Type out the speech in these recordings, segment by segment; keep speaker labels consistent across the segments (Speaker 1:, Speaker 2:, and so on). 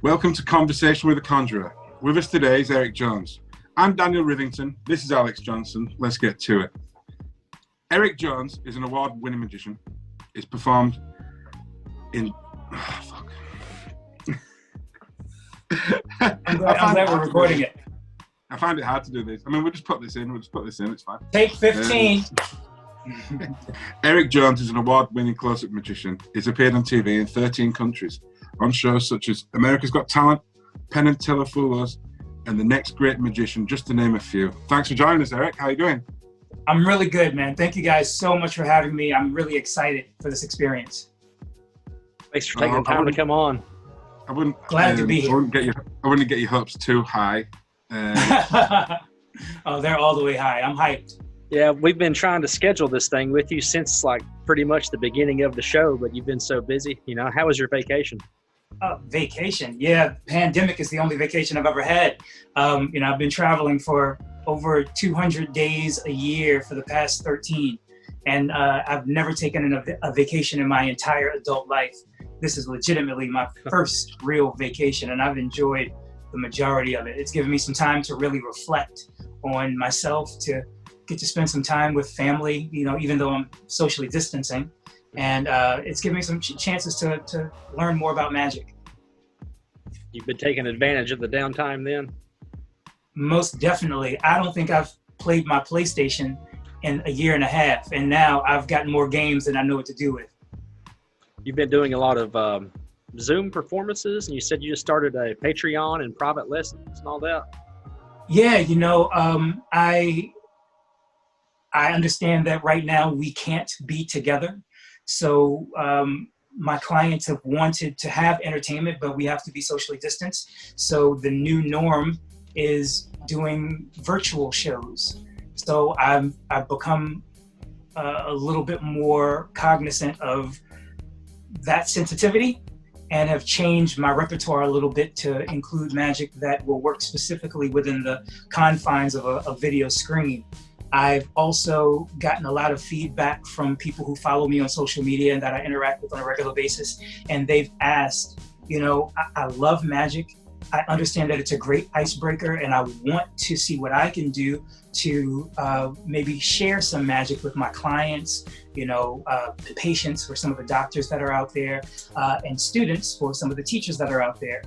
Speaker 1: Welcome to Conversation with a Conjurer. With us today is Eric Jones. I'm Daniel Rivington. This is Alex Johnson. Let's get to it. Eric Jones is an award-winning magician. He's performed in...
Speaker 2: I'm glad we're recording it.
Speaker 1: I find it hard to do this. I mean, we'll just put this in. It's fine.
Speaker 2: Take 15.
Speaker 1: Eric Jones is an award-winning close-up magician. He's appeared on TV in 13 countries, on shows such as America's Got Talent, Penn and Teller Fools, and The Next Great Magician, just to name a few. Thanks for joining us, Eric. How are you doing?
Speaker 2: I'm really good, man. Thank you guys so much for having me. I'm really excited for this experience.
Speaker 3: Thanks for taking the time to come on.
Speaker 2: Glad to be here.
Speaker 1: I wouldn't get your hopes too high.
Speaker 2: Oh, they're all the way high. I'm hyped.
Speaker 3: Yeah, we've been trying to schedule this thing with you since like pretty much the beginning of the show, but you've been so busy. How was your vacation?
Speaker 2: Vacation? Yeah, pandemic is the only vacation I've ever had. I've been traveling for over 200 days a year for the past 13, and I've never taken a vacation in my entire adult life. This is legitimately my first real vacation, and I've enjoyed the majority of it. It's given me some time to really reflect on myself, to get to spend some time with family, even though I'm socially distancing. And it's given me some chances to learn more about magic.
Speaker 3: You've been taking advantage of the downtime then?
Speaker 2: Most definitely. I don't think I've played my PlayStation in a year and a half, and now I've gotten more games than I know what to do with. You've
Speaker 3: been doing a lot of Zoom performances, and you said you just started a Patreon and private lessons and all that. Yeah, I understand that right now we can't be together. So my clients have wanted to have entertainment, but we have to be socially distanced. So the new norm is doing virtual shows. So I've become a little bit more cognizant of that sensitivity and have changed my repertoire a little bit to include magic that will work specifically within the confines of a video screen. I've also gotten a lot of feedback from people who follow me on social media and that I interact with on a regular basis. And they've asked, I love magic. I understand that it's a great icebreaker, and I want to see what I can do to maybe share some magic with my clients, patients for some of the doctors that are out there, and students for some of the teachers that are out there.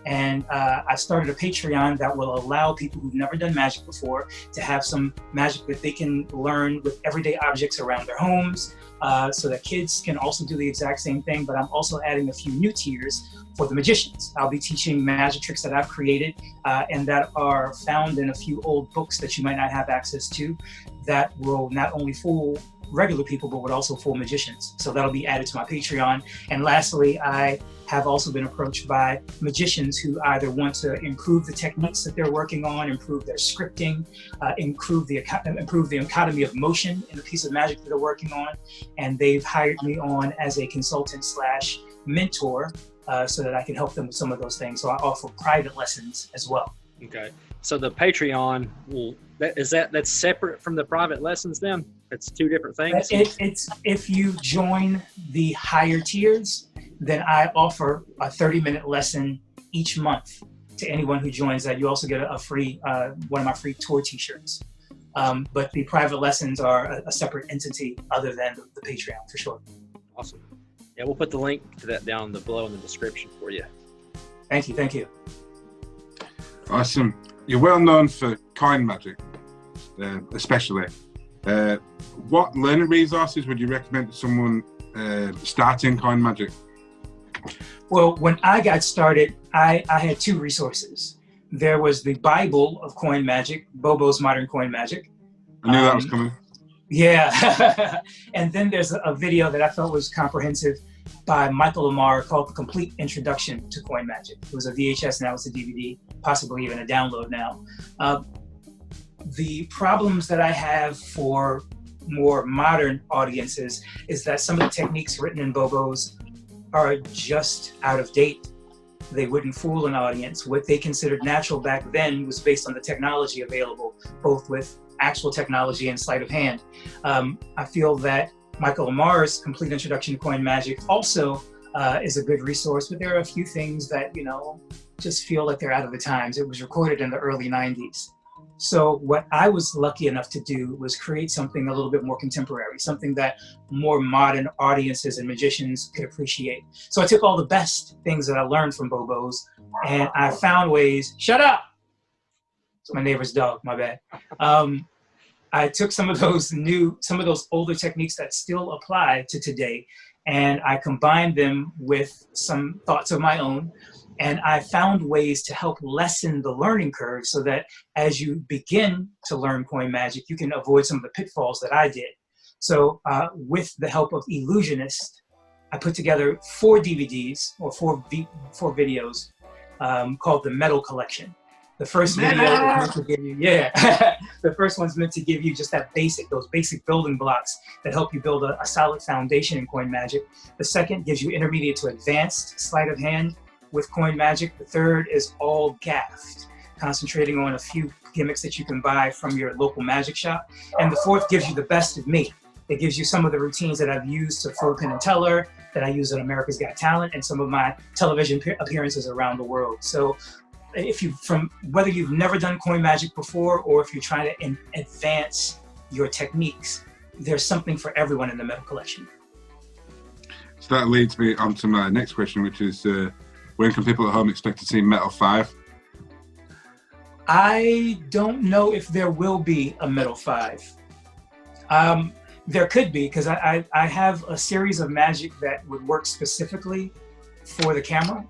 Speaker 3: And I started a Patreon that will allow people who've never done magic before to have some magic that they can learn with everyday objects around their homes, so that kids can also do the exact same thing. But I'm also adding a few new tiers for the magicians. I'll be teaching magic tricks that I've created and that are found in a few old books that you might not have access to, that will not only fool regular people, but would also fool magicians. So that'll be added to my Patreon. And lastly, I have also been approached by magicians who either want to improve the techniques that they're working on, improve their scripting, improve the economy of motion in the piece of magic that they're working on. And they've hired me on as a consultant / mentor so that I can help them with some of those things. So I offer private lessons as well. Okay. So the Patreon, that's separate from the private lessons then? It's two different things?
Speaker 2: It's if you join the higher tiers, then I offer a 30-minute lesson each month to anyone who joins that. You also get a free, one of my free tour t-shirts. But the private lessons are a separate entity other than the Patreon, for sure.
Speaker 3: Awesome. Yeah, we'll put the link to that down below in the description for you.
Speaker 2: Thank you.
Speaker 1: Awesome. You're well known for coin magic, especially. What learning resources would you recommend to someone starting coin magic?
Speaker 2: Well, when I got started, I had two resources. There was the Bible of coin magic, Bobo's Modern Coin Magic.
Speaker 1: I knew that was coming.
Speaker 2: Yeah. And then there's a video that I felt was comprehensive by Michael Lamar called The Complete Introduction to Coin Magic. It was a VHS, now it's a DVD, possibly even a download now. The problems that I have for more modern audiences is that some of the techniques written in Bobo's are just out of date. They wouldn't fool an audience. What they considered natural back then was based on the technology available, both with actual technology and sleight of hand. I feel that Michael Lamar's Complete Introduction to Coin Magic also is a good resource, but there are a few things that, just feel like they're out of the times. It was recorded in the early 90s. So what I was lucky enough to do was create something a little bit more contemporary, something that more modern audiences and magicians could appreciate. So I took all the best things that I learned from Bobo's, and I found ways, shut up! It's my neighbor's dog, my bad. I took some of those older techniques that still apply to today, and I combined them with some thoughts of my own. And I found ways to help lessen the learning curve so that as you begin to learn coin magic, you can avoid some of the pitfalls that I did. So with the help of Illusionist, I put together 4 DVDs or 4 videos called the Metal Collection. The first video is meant to give you, the first one's meant to give you just those basic building blocks that help you build a solid foundation in coin magic. The second gives you intermediate to advanced sleight of hand with coin magic. The third is all gaffed, concentrating on a few gimmicks that you can buy from your local magic shop. And the fourth gives you the best of me. It gives you some of the routines that I've used for Penn and Teller, that I use at America's Got Talent, and some of my television appearances around the world. So whether you've never done coin magic before or if you're trying to advance your techniques, there's something for everyone in the Metal Collection.
Speaker 1: So that leads me on to my next question, which is when can people at home expect to see Metal 5?
Speaker 2: I don't know if there will be a Metal 5. There could be, because I have a series of magic that would work specifically for the camera.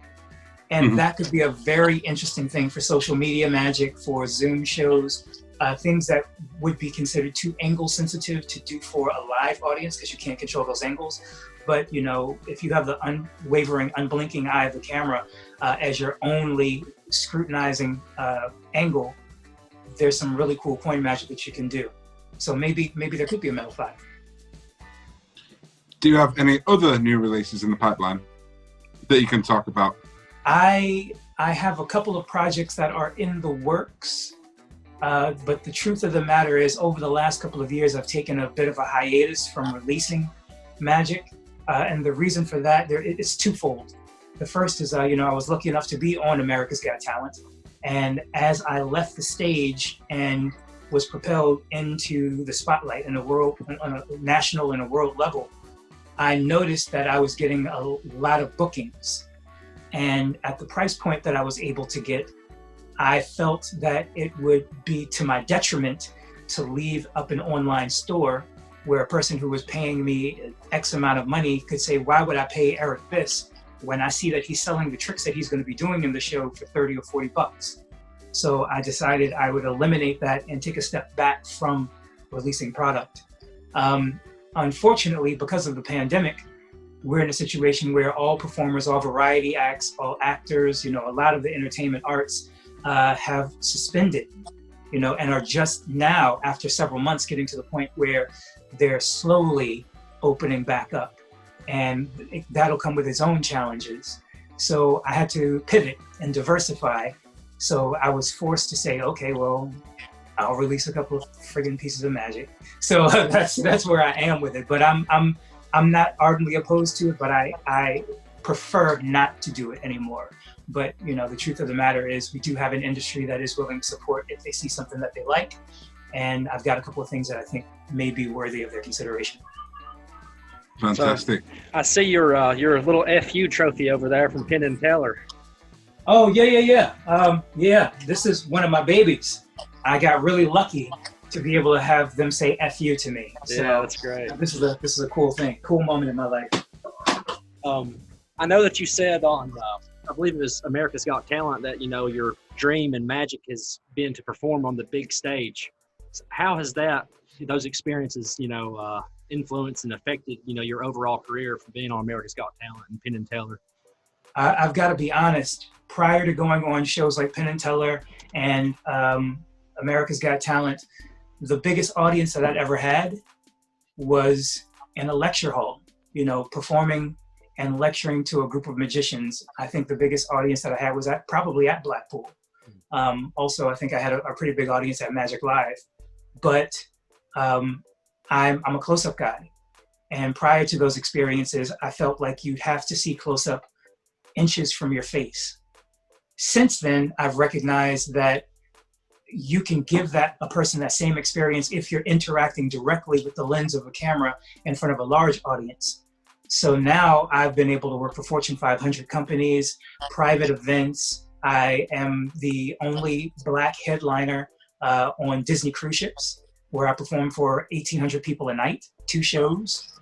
Speaker 2: And that could be a very interesting thing for social media magic, for Zoom shows, things that would be considered too angle sensitive to do for a live audience because you can't control those angles. But if you have the unwavering, unblinking eye of the camera as your only scrutinizing angle, there's some really cool coin magic that you can do. So maybe there could be a Metal 5.
Speaker 1: Do you have any other new releases in the pipeline that you can talk about?
Speaker 2: I have a couple of projects that are in the works, but the truth of the matter is over the last couple of years, I've taken a bit of a hiatus from releasing magic. And the reason for that, it's twofold. The first is, I was lucky enough to be on America's Got Talent. And as I left the stage and was propelled into the spotlight in the world, on a national and a world level, I noticed that I was getting a lot of bookings. And at the price point that I was able to get, I felt that it would be to my detriment to leave up an online store where a person who was paying me X amount of money could say, why would I pay Eric this when I see that he's selling the tricks that he's going to be doing in the show for 30 or 40 bucks? So I decided I would eliminate that and take a step back from releasing product. Unfortunately, because of the pandemic, we're in a situation where all performers, all variety acts, all actors, a lot of the entertainment arts have suspended, and are just now, after several months, getting to the point where they're slowly opening back up. And that'll come with its own challenges. So I had to pivot and diversify. So I was forced to say, okay, well, I'll release a couple of friggin' pieces of magic. So that's where I am with it. But I'm not ardently opposed to it, but I prefer not to do it anymore. But the truth of the matter is we do have an industry that is willing to support if they see something that they like. And I've got a couple of things that I think may be worthy of their consideration.
Speaker 1: Fantastic.
Speaker 4: So, I see your little FU trophy over there from Penn and Teller.
Speaker 2: Oh, yeah. This is one of my babies. I got really lucky to be able to have them say FU to me. So
Speaker 4: yeah, that's great.
Speaker 2: This is a cool thing, cool moment in my life.
Speaker 4: I know that you said on, I believe it was America's Got Talent, that your dream and magic has been to perform on the big stage. So how has those experiences, influenced and affected, your overall career from being on America's Got Talent and Penn and Teller?
Speaker 2: I've got to be honest. Prior to going on shows like Penn and Teller and America's Got Talent, the biggest audience that I'd ever had was in a lecture hall, performing and lecturing to a group of magicians. I think the biggest audience that I had was probably at Blackpool. Also, I think I had a pretty big audience at Magic Live. But I'm a close-up guy. And prior to those experiences, I felt like you'd have to see close-up inches from your face. Since then, I've recognized that you can give a person that same experience if you're interacting directly with the lens of a camera in front of a large audience. So now I've been able to work for Fortune 500 companies, private events. I am the only Black headliner on Disney cruise ships, where I perform for 1,800 people a night, 2 shows.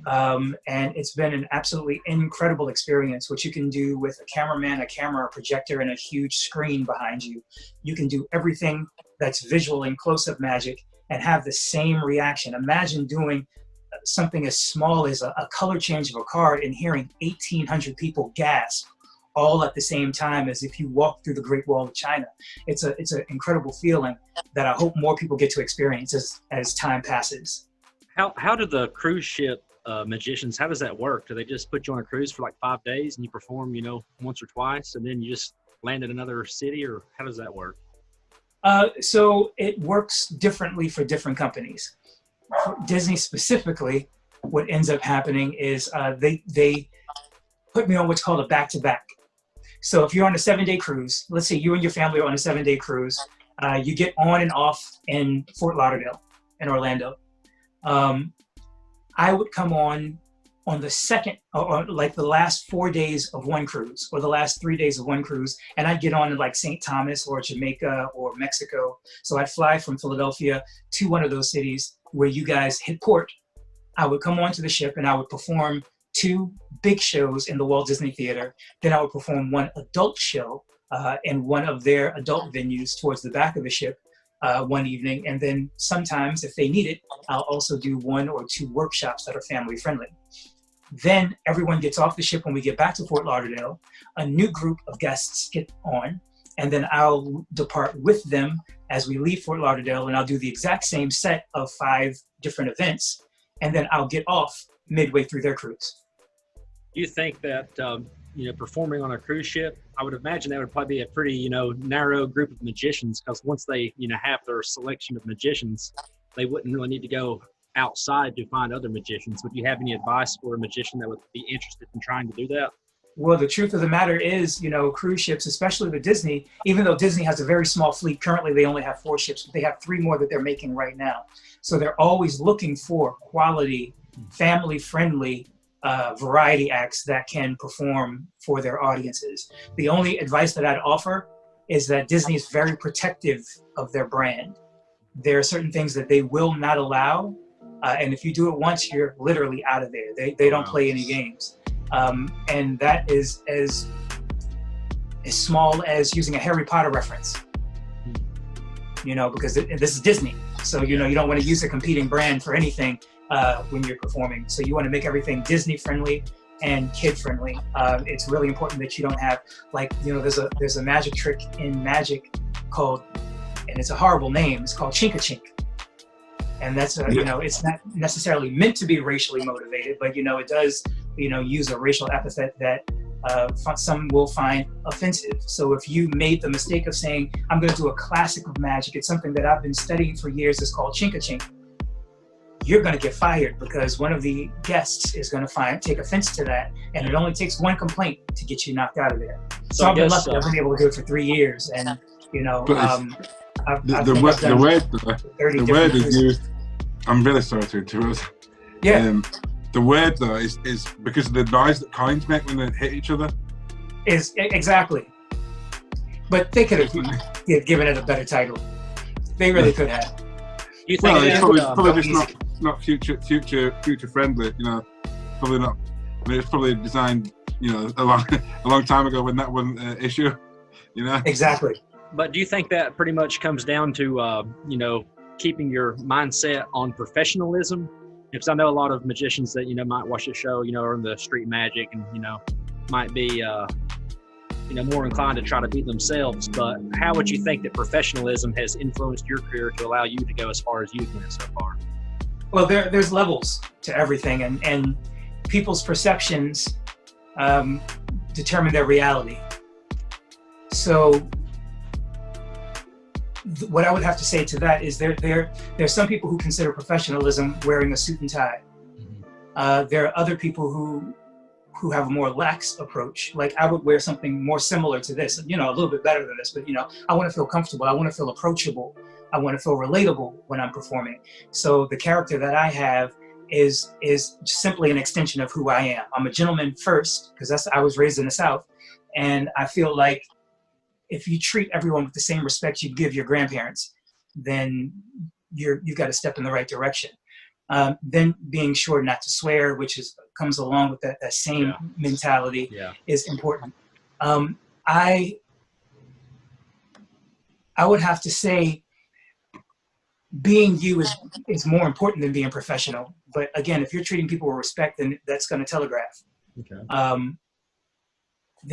Speaker 2: And it's been an absolutely incredible experience, what you can do with a cameraman, a camera, a projector, and a huge screen behind you. You can do everything that's visual and close-up magic and have the same reaction. Imagine doing something as small as a color change of a card and hearing 1,800 people gasp all at the same time as if you walk through the Great Wall of China. It's an incredible feeling that I hope more people get to experience as time passes.
Speaker 4: How do the cruise ship magicians, how does that work? Do they just put you on a cruise for like 5 days and you perform, once or twice, and then you just land in another city, or how does that work?
Speaker 2: So it works differently for different companies. For Disney specifically, what ends up happening is they put me on what's called a back-to-back. So if you're on a 7-day cruise, let's say you and your family are on a 7-day cruise, you get on and off in Fort Lauderdale in Orlando. I would come on the second, or like the last 4 days of one cruise, or the last 3 days of one cruise, and I'd get on in like St. Thomas or Jamaica or Mexico. So I'd fly from Philadelphia to one of those cities where you guys hit port. I would come onto the ship and I would perform 2 big shows in the Walt Disney Theater. Then I would perform 1 adult show in one of their adult venues towards the back of the ship. One evening, and then sometimes if they need it, I'll also do 1 or 2 workshops that are family friendly. Then everyone gets off the ship when we get back to Fort Lauderdale. A new group of guests get on, and then I'll depart with them as we leave Fort Lauderdale, and I'll do the exact same set of 5 different events, and then I'll get off midway through their cruise.
Speaker 4: Do you think that performing on a cruise ship, I would imagine that would probably be a pretty, narrow group of magicians, because once they, have their selection of magicians, they wouldn't really need to go outside to find other magicians. Would you have any advice for a magician that would be interested in trying to do that?
Speaker 2: Well, the truth of the matter is, cruise ships, especially the Disney, even though Disney has a very small fleet, currently they only have 4 ships, but they have 3 more that they're making right now. So they're always looking for quality, family-friendly variety acts that can perform for their audiences. The only advice that I'd offer is that Disney is very protective of their brand. There are certain things that they will not allow, and if you do it once, you're literally out of there. They don't play any games. And that is as small as using a Harry Potter reference, because this is Disney. So, you don't want to use a competing brand for anything when you're performing. So you want to make everything Disney friendly and kid friendly. It's really important that you don't have there's a magic trick in magic called, and it's a horrible name, it's called Chink-a-Chink. And that's, it's not necessarily meant to be racially motivated, but, it does, use a racial epithet that some will find offensive. So if you made the mistake of saying, I'm going to do a classic of magic, it's something that I've been studying for years, it's called Chink-a-Chink, you're going to get fired because one of the guests is going to take offense to that. And it only takes 1 complaint to get you knocked out of there. So I've been lucky. I've been able to do it for 3 years. And,
Speaker 1: the word is used. I'm really sorry to interrupt.
Speaker 2: Yeah.
Speaker 1: The word though is because of the noise that coins make when they hit each other.
Speaker 2: Is exactly. But they could have given it a better title. They really could have.
Speaker 4: You think
Speaker 1: it's probably just not future friendly. Probably not. I mean, it's probably designed, a long time ago when that wasn't an issue.
Speaker 2: Exactly.
Speaker 4: But do you think that pretty much comes down to keeping your mindset on professionalism? Because I know a lot of magicians that might watch the show, are in the street magic, and might be more inclined to try to be themselves. But how would you think that professionalism has influenced your career to allow you to go as far as you've went so far?
Speaker 2: Well, there's levels to everything, and people's perceptions determine their reality. So what I would have to say to that is there's some people who consider professionalism wearing a suit and tie. There are other people who who have a more lax approach. Like I would wear something more similar to this, a little bit better than this, but I want to feel comfortable. I want to feel approachable. I want to feel relatable when I'm performing. So the character that I have is simply an extension of who I am. I'm a gentleman first, because I was raised in the South. And I feel like if you treat everyone with the same respect you give your grandparents, then you've got to step in the right direction. Then being sure not to swear, which comes along with that same mentality, is important. I would have to say being you is more important than being professional. But again, if you're treating people with respect, then that's going to telegraph. Okay.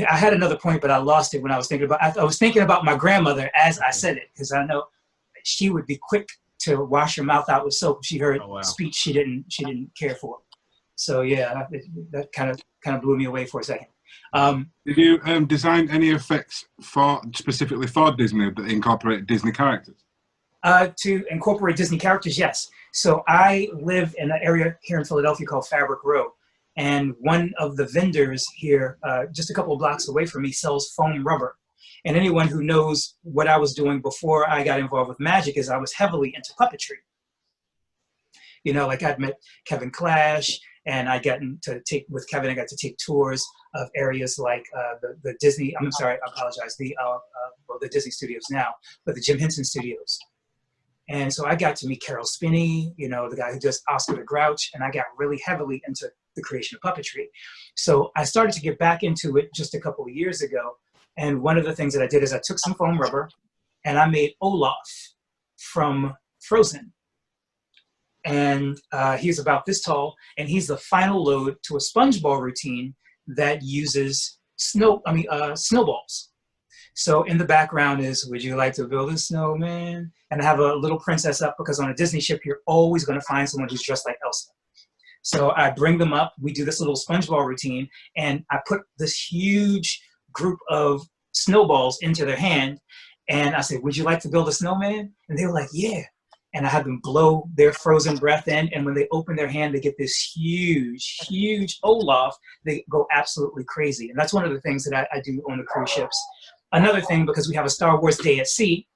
Speaker 2: I had another point, but I lost it when I was thinking about. I was thinking about my grandmother as I said it, because I know she would be quick to wash her mouth out with soap if she heard speech she didn't care for. So yeah, that kind of blew me away for a second.
Speaker 1: Did you design any effects specifically for Disney that incorporate Disney characters?
Speaker 2: To incorporate Disney characters, yes. So I live in an area here in Philadelphia called Fabric Row. And one of the vendors here, just a couple of blocks away from me, sells foam rubber. And anyone who knows what I was doing before I got involved with magic is I was heavily into puppetry. Like I'd met Kevin Clash, and I got to take tours of areas like the Disney, I'm sorry, I apologize, the Disney Studios now, but the Jim Henson Studios. And so I got to meet Carol Spinney, the guy who does Oscar the Grouch, and I got really heavily into the creation of puppetry. So I started to get back into it just a couple of years ago. And one of the things that I did is I took some foam rubber and I made Olaf from Frozen. And he's about this tall, and he's the final load to a SpongeBob routine that uses snowballs. So in the background is, would you like to build a snowman? And I have a little princess up, because on a Disney ship, you're always going to find someone who's dressed like Elsa. So I bring them up, we do this little SpongeBob routine, and I put this huge group of snowballs into their hand. And I said, would you like to build a snowman? And they were like, yeah. And I had them blow their frozen breath in. And when they open their hand, they get this huge, huge Olaf. They go absolutely crazy. And that's one of the things that I do on the cruise ships. Another thing, because we have a Star Wars Day at Sea,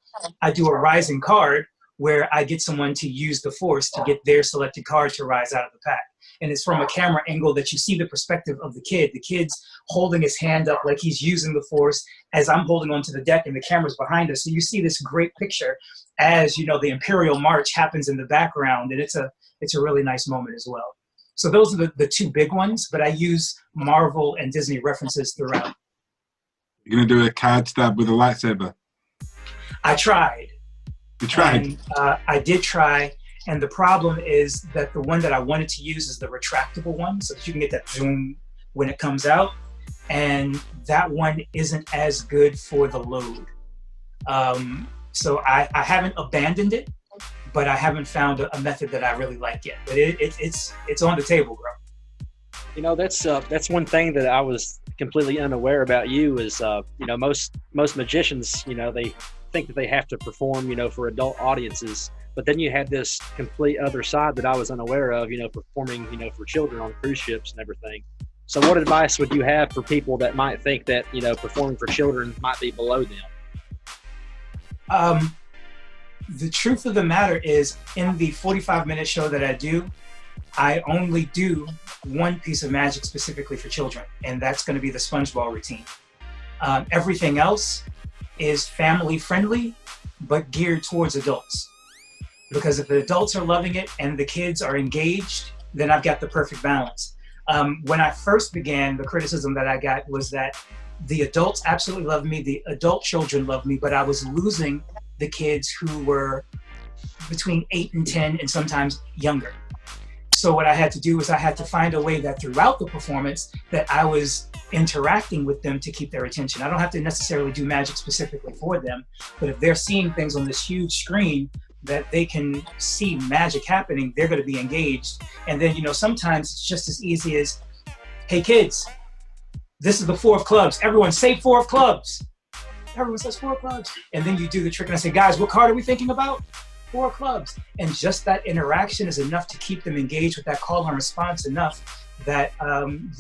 Speaker 2: I do a rising card where I get someone to use the Force to get their selected card to rise out of the pack. And it's from a camera angle that you see the perspective of the kid. The kid's holding his hand up like he's using the Force as I'm holding onto the deck, and the camera's behind us. So you see this great picture as, the Imperial March happens in the background, and it's a really nice moment as well. So those are the two big ones, but I use Marvel and Disney references throughout.
Speaker 1: You're going to do a card stab with a lightsaber?
Speaker 2: I tried.
Speaker 1: You tried?
Speaker 2: And, I did try. And the problem is that the one that I wanted to use is the retractable one, so that you can get that zoom when it comes out. And that one isn't as good for the load. So I haven't abandoned it, but I haven't found a method that I really like yet. But it's on the table, bro.
Speaker 4: That's one thing that I was completely unaware about you is, most magicians, they think that they have to perform, for adult audiences. But then you had this complete other side that I was unaware of, performing, for children on cruise ships and everything. So what advice would you have for people that might think that, performing for children might be below them?
Speaker 2: The truth of the matter is, in the 45-minute show that I do, I only do one piece of magic specifically for children, and that's going to be the SpongeBob routine. Everything else is family friendly, but geared towards adults. Because if the adults are loving it and the kids are engaged, then I've got the perfect balance. When I first began, the criticism that I got was that the adults absolutely loved me, the adult children loved me, but I was losing the kids who were between 8 and 10 and sometimes younger. So what I had to do was I had to find a way that throughout the performance that I was interacting with them to keep their attention. I don't have to necessarily do magic specifically for them, but if they're seeing things on this huge screen that they can see magic happening, they're going to be engaged. And then, sometimes it's just as easy as, hey kids, this is the 4 of clubs. Everyone say 4 of clubs. Everyone says 4 of clubs. And then you do the trick and I say, guys, what card are we thinking about? 4 clubs. And just that interaction is enough to keep them engaged with that call and response enough that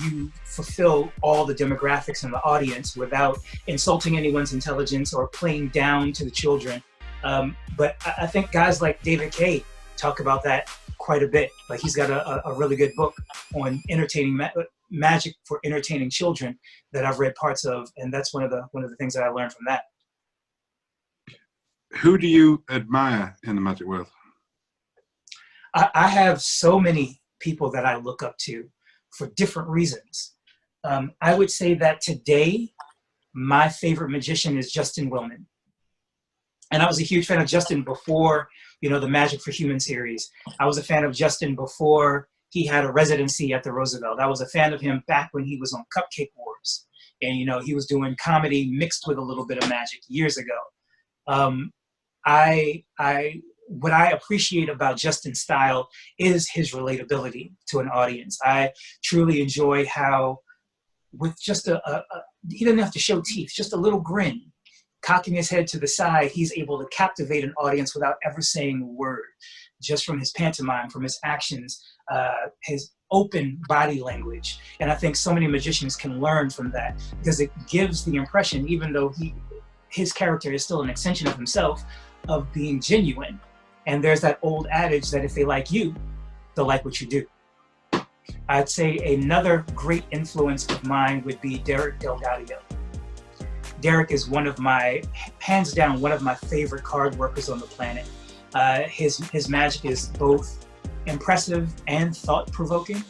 Speaker 2: you fulfill all the demographics in the audience without insulting anyone's intelligence or playing down to the children. But I think guys like David Kay talk about that quite a bit. Like he's got a really good book on entertaining magic for entertaining children that I've read parts of, and that's one of the things that I learned from that.
Speaker 1: Who do you admire in the magic world?
Speaker 2: I have so many people that I look up to for different reasons. I would say that today, my favorite magician is Justin Willman. And I was a huge fan of Justin before, the Magic for Human series. I was a fan of Justin before he had a residency at the Roosevelt. I was a fan of him back when he was on Cupcake Wars. And, he was doing comedy mixed with a little bit of magic years ago. What I appreciate about Justin's style is his relatability to an audience. I truly enjoy how, with just he doesn't have to show teeth, just a little grin, cocking his head to the side, he's able to captivate an audience without ever saying a word, just from his pantomime, from his actions, his open body language. And I think so many magicians can learn from that, because it gives the impression, even though his character is still an extension of himself, of being genuine. And there's that old adage that if they like you, they'll like what you do. I'd say another great influence of mine would be Derek Delgadio. Derek is hands down, one of my favorite card workers on the planet. His magic is both impressive and thought-provoking.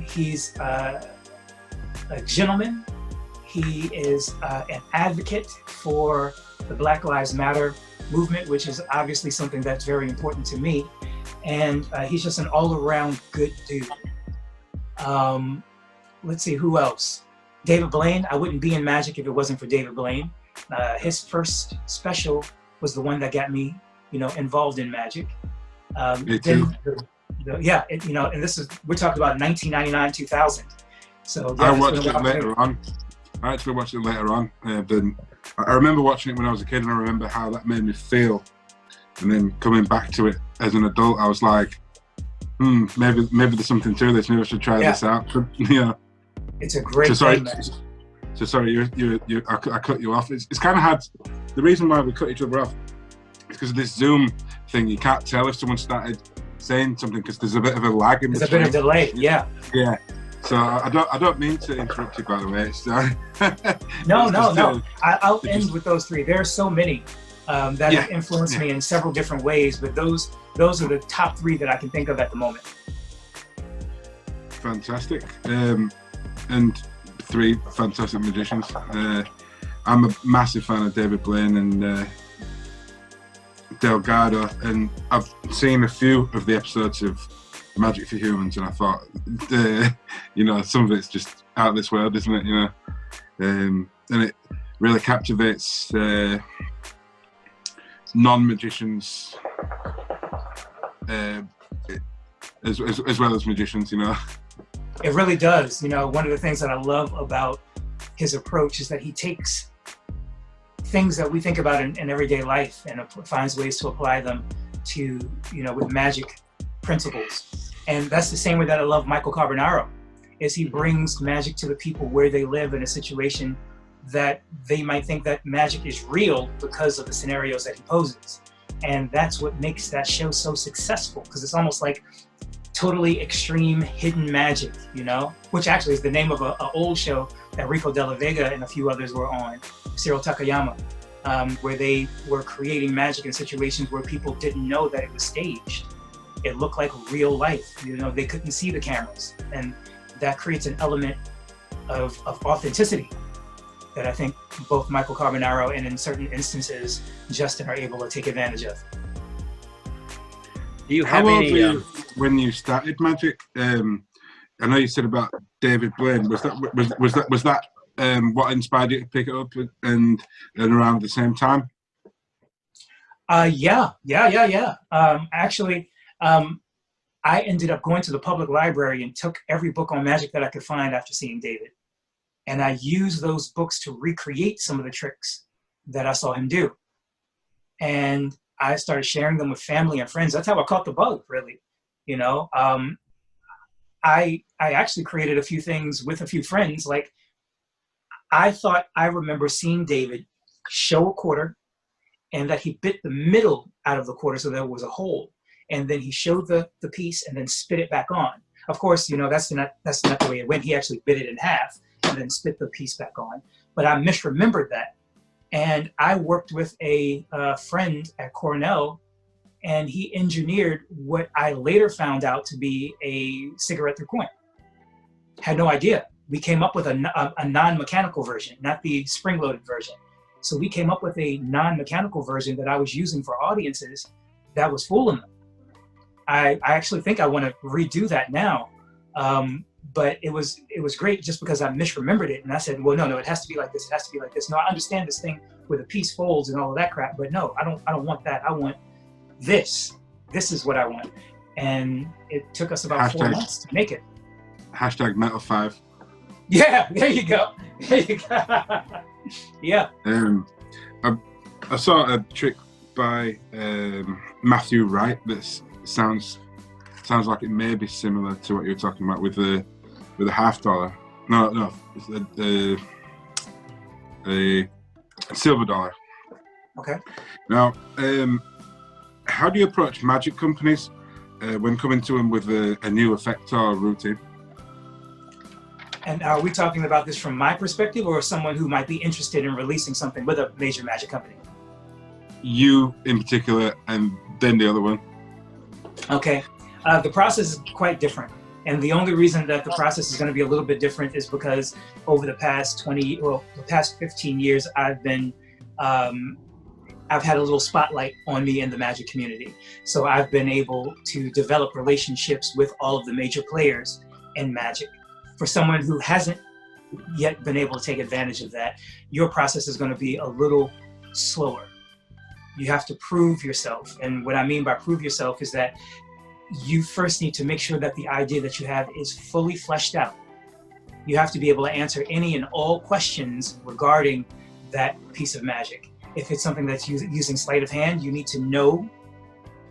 Speaker 2: He's a gentleman. He is an advocate for the Black Lives Matter movement, which is obviously something that's very important to me. And he's just an all-around good dude. Let's see, who else? David Blaine. I wouldn't be in magic if it wasn't for David Blaine. His first special was the one that got me, involved in magic.
Speaker 1: Me too.
Speaker 2: And we're talking about 1999, 2000. So
Speaker 1: I watched it later on. I actually watched it later on. I remember watching it when I was a kid, and I remember how that made me feel. And then coming back to it as an adult, I was like, maybe there's something to this. Maybe I should try this out. But,
Speaker 2: it's a great
Speaker 1: thing.
Speaker 2: Man.
Speaker 1: So sorry, I cut you off. It's kind of had, the reason why we cut each other off is because of this Zoom thing. You can't tell if someone started saying something because there's a bit of a lag in between.
Speaker 2: There's a bit of delay, yeah.
Speaker 1: Yeah. So I don't mean to interrupt you, by the way.
Speaker 2: No. I'll end with those three. There are so many that have influenced me in several different ways, but those are the top three that I can think of at the moment.
Speaker 1: Fantastic. And three fantastic magicians. I'm a massive fan of David Blaine and Delgado, and I've seen a few of the episodes of Magic for Humans, and I thought, some of it's just out of this world, isn't it? And it really captivates non-magicians as well as magicians.
Speaker 2: It really does. One of the things that I love about his approach is that he takes things that we think about in everyday life and finds ways to apply them to, with magic principles. And that's the same way that I love Michael Carbonaro, is he brings magic to the people where they live in a situation that they might think that magic is real because of the scenarios that he poses. And that's what makes that show so successful, because it's almost like totally extreme hidden magic, which actually is the name of an old show that Rico de la Vega and a few others were on, Cyril Takayama, where they were creating magic in situations where people didn't know that it was staged. It looked like real life, they couldn't see the cameras. And that creates an element of authenticity that I think both Michael Carbonaro and in certain instances, Justin are able to take advantage of.
Speaker 4: Do you have
Speaker 1: How old
Speaker 4: any,
Speaker 1: were you when you started magic? I know you said about David Blaine. Was that what inspired you to pick it up and around the same time?
Speaker 2: Yeah. Actually, I ended up going to the public library and took every book on magic that I could find after seeing David. And I used those books to recreate some of the tricks that I saw him do. And I started sharing them with family and friends. That's how I caught the bug, really. I actually created a few things with a few friends. Like, I thought I remember seeing David show a quarter, and that he bit the middle out of the quarter so there was a hole. And then he showed the piece and then spit it back on. Of course, you know, that's not the way it went. He actually bit it in half and then spit the piece back on. But I misremembered that. And I worked with a friend at Cornell, and he engineered what I later found out to be a cigarette through coin. Had no idea. We came up with a non-mechanical version, not the spring-loaded version. So we came up with a non-mechanical version that I was using for audiences that was fooling them. I actually think I want to redo that now. But it was great just because I misremembered it. And I said, well, no, it has to be like this. It has to be like this. No, I understand this thing where the piece folds and all of that crap, but no, I don't want that. I want this. This is what I want. And it took us about 4 months to make it.
Speaker 1: Hashtag Metal5.
Speaker 2: Yeah, there you go. There you go. Yeah.
Speaker 1: I saw a trick by Matthew Wright that sounds like it may be similar to what you were talking about with the $50. No, it's a silver dollar.
Speaker 2: Okay.
Speaker 1: Now, how do you approach magic companies when coming to them with a new effect or routine?
Speaker 2: And are we talking about this from my perspective, or someone who might be interested in releasing something with a major magic company?
Speaker 1: You in particular, and then the other one.
Speaker 2: Okay. The process is quite different. And the only reason that the process is going to be a little bit different is because over the past 15 years, I've had a little spotlight on me in the magic community. So I've been able to develop relationships with all of the major players in magic. For someone who hasn't yet been able to take advantage of that, your process is going to be a little slower. You have to prove yourself. And what I mean by prove yourself is that you first need to make sure that the idea that you have is fully fleshed out. You have to be able to answer any and all questions regarding that piece of magic. If it's something that's using sleight of hand, you need to know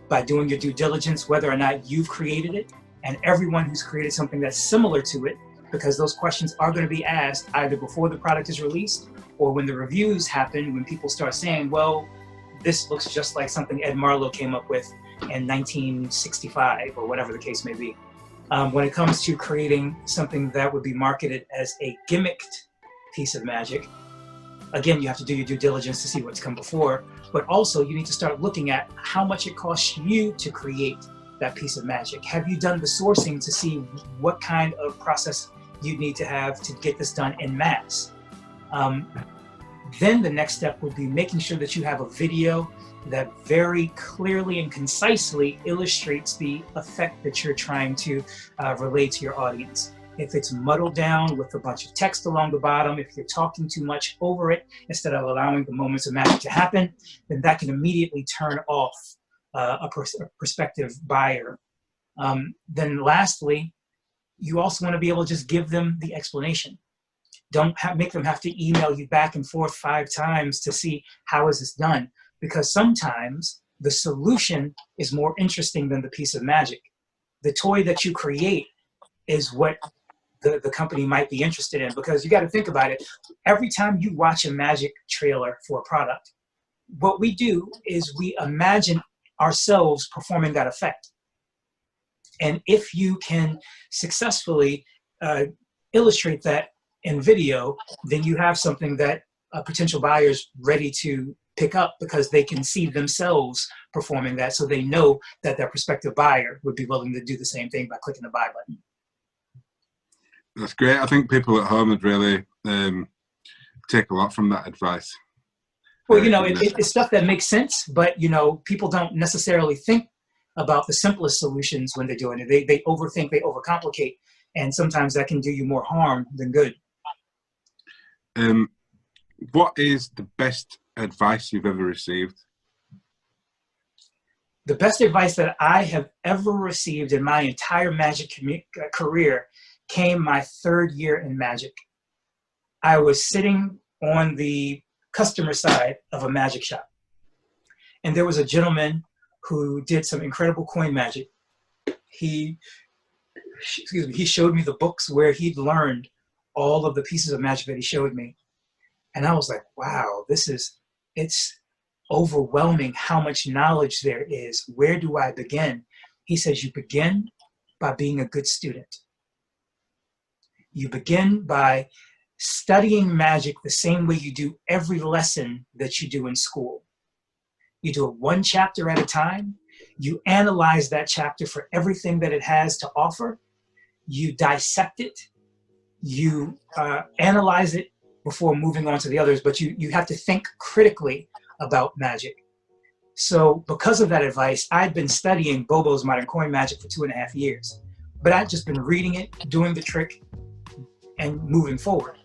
Speaker 2: by doing your due diligence whether or not you've created it, and everyone who's created something that's similar to it, because those questions are going to be asked either before the product is released or when the reviews happen, when people start saying, well, this looks just like something Ed Marlowe came up with in 1965 or whatever the case may be. When it comes to creating something that would be marketed as a gimmicked piece of magic, again, you have to do your due diligence to see what's come before, but also you need to start looking at how much it costs you to create that piece of magic. Have you done the sourcing to see what kind of process you need to have to get this done en masse? Then the next step would be making sure that you have a video that very clearly and concisely illustrates the effect that you're trying to relay to your audience. If it's muddled down with a bunch of text along the bottom, if you're talking too much over it instead of allowing the moments of magic to happen, then that can immediately turn off a prospective buyer. Then lastly, you also want to be able to just give them the explanation. Don't make them have to email you back and forth 5 times to see how is this done, because sometimes the solution is more interesting than the piece of magic. The toy that you create is what the company might be interested in, because you got to think about it. Every time you watch a magic trailer for a product, what we do is we imagine ourselves performing that effect. And if you can successfully illustrate that in video, then you have something that potential buyers ready to pick up, because they can see themselves performing that, so they know that their prospective buyer would be willing to do the same thing by clicking the buy button.
Speaker 1: That's great. I think people at home would really take a lot from that advice.
Speaker 2: Well, you know, it's stuff that makes sense, but, you know, people don't necessarily think about the simplest solutions when they're doing it. They overthink, they overcomplicate, and sometimes that can do you more harm than good.
Speaker 1: What is the best advice you've ever received?
Speaker 2: The best advice that I have ever received in my entire magic career came my 3rd year in magic. I was sitting on the customer side of a magic shop, and there was a gentleman who did some incredible coin magic. He excuse me, he showed me the books where he'd learned all of the pieces of magic that he showed me. And I was like, wow, it's overwhelming how much knowledge there is. Where do I begin? He says, you begin by being a good student. You begin by studying magic the same way you do every lesson that you do in school. You do it one chapter at a time. You analyze that chapter for everything that it has to offer. You dissect it. You analyze it before moving on to the others, but you have to think critically about magic. So because of that advice, I'd been studying Bobo's Modern Coin Magic for 2.5 years, but I'd just been reading it, doing the trick, and moving forward.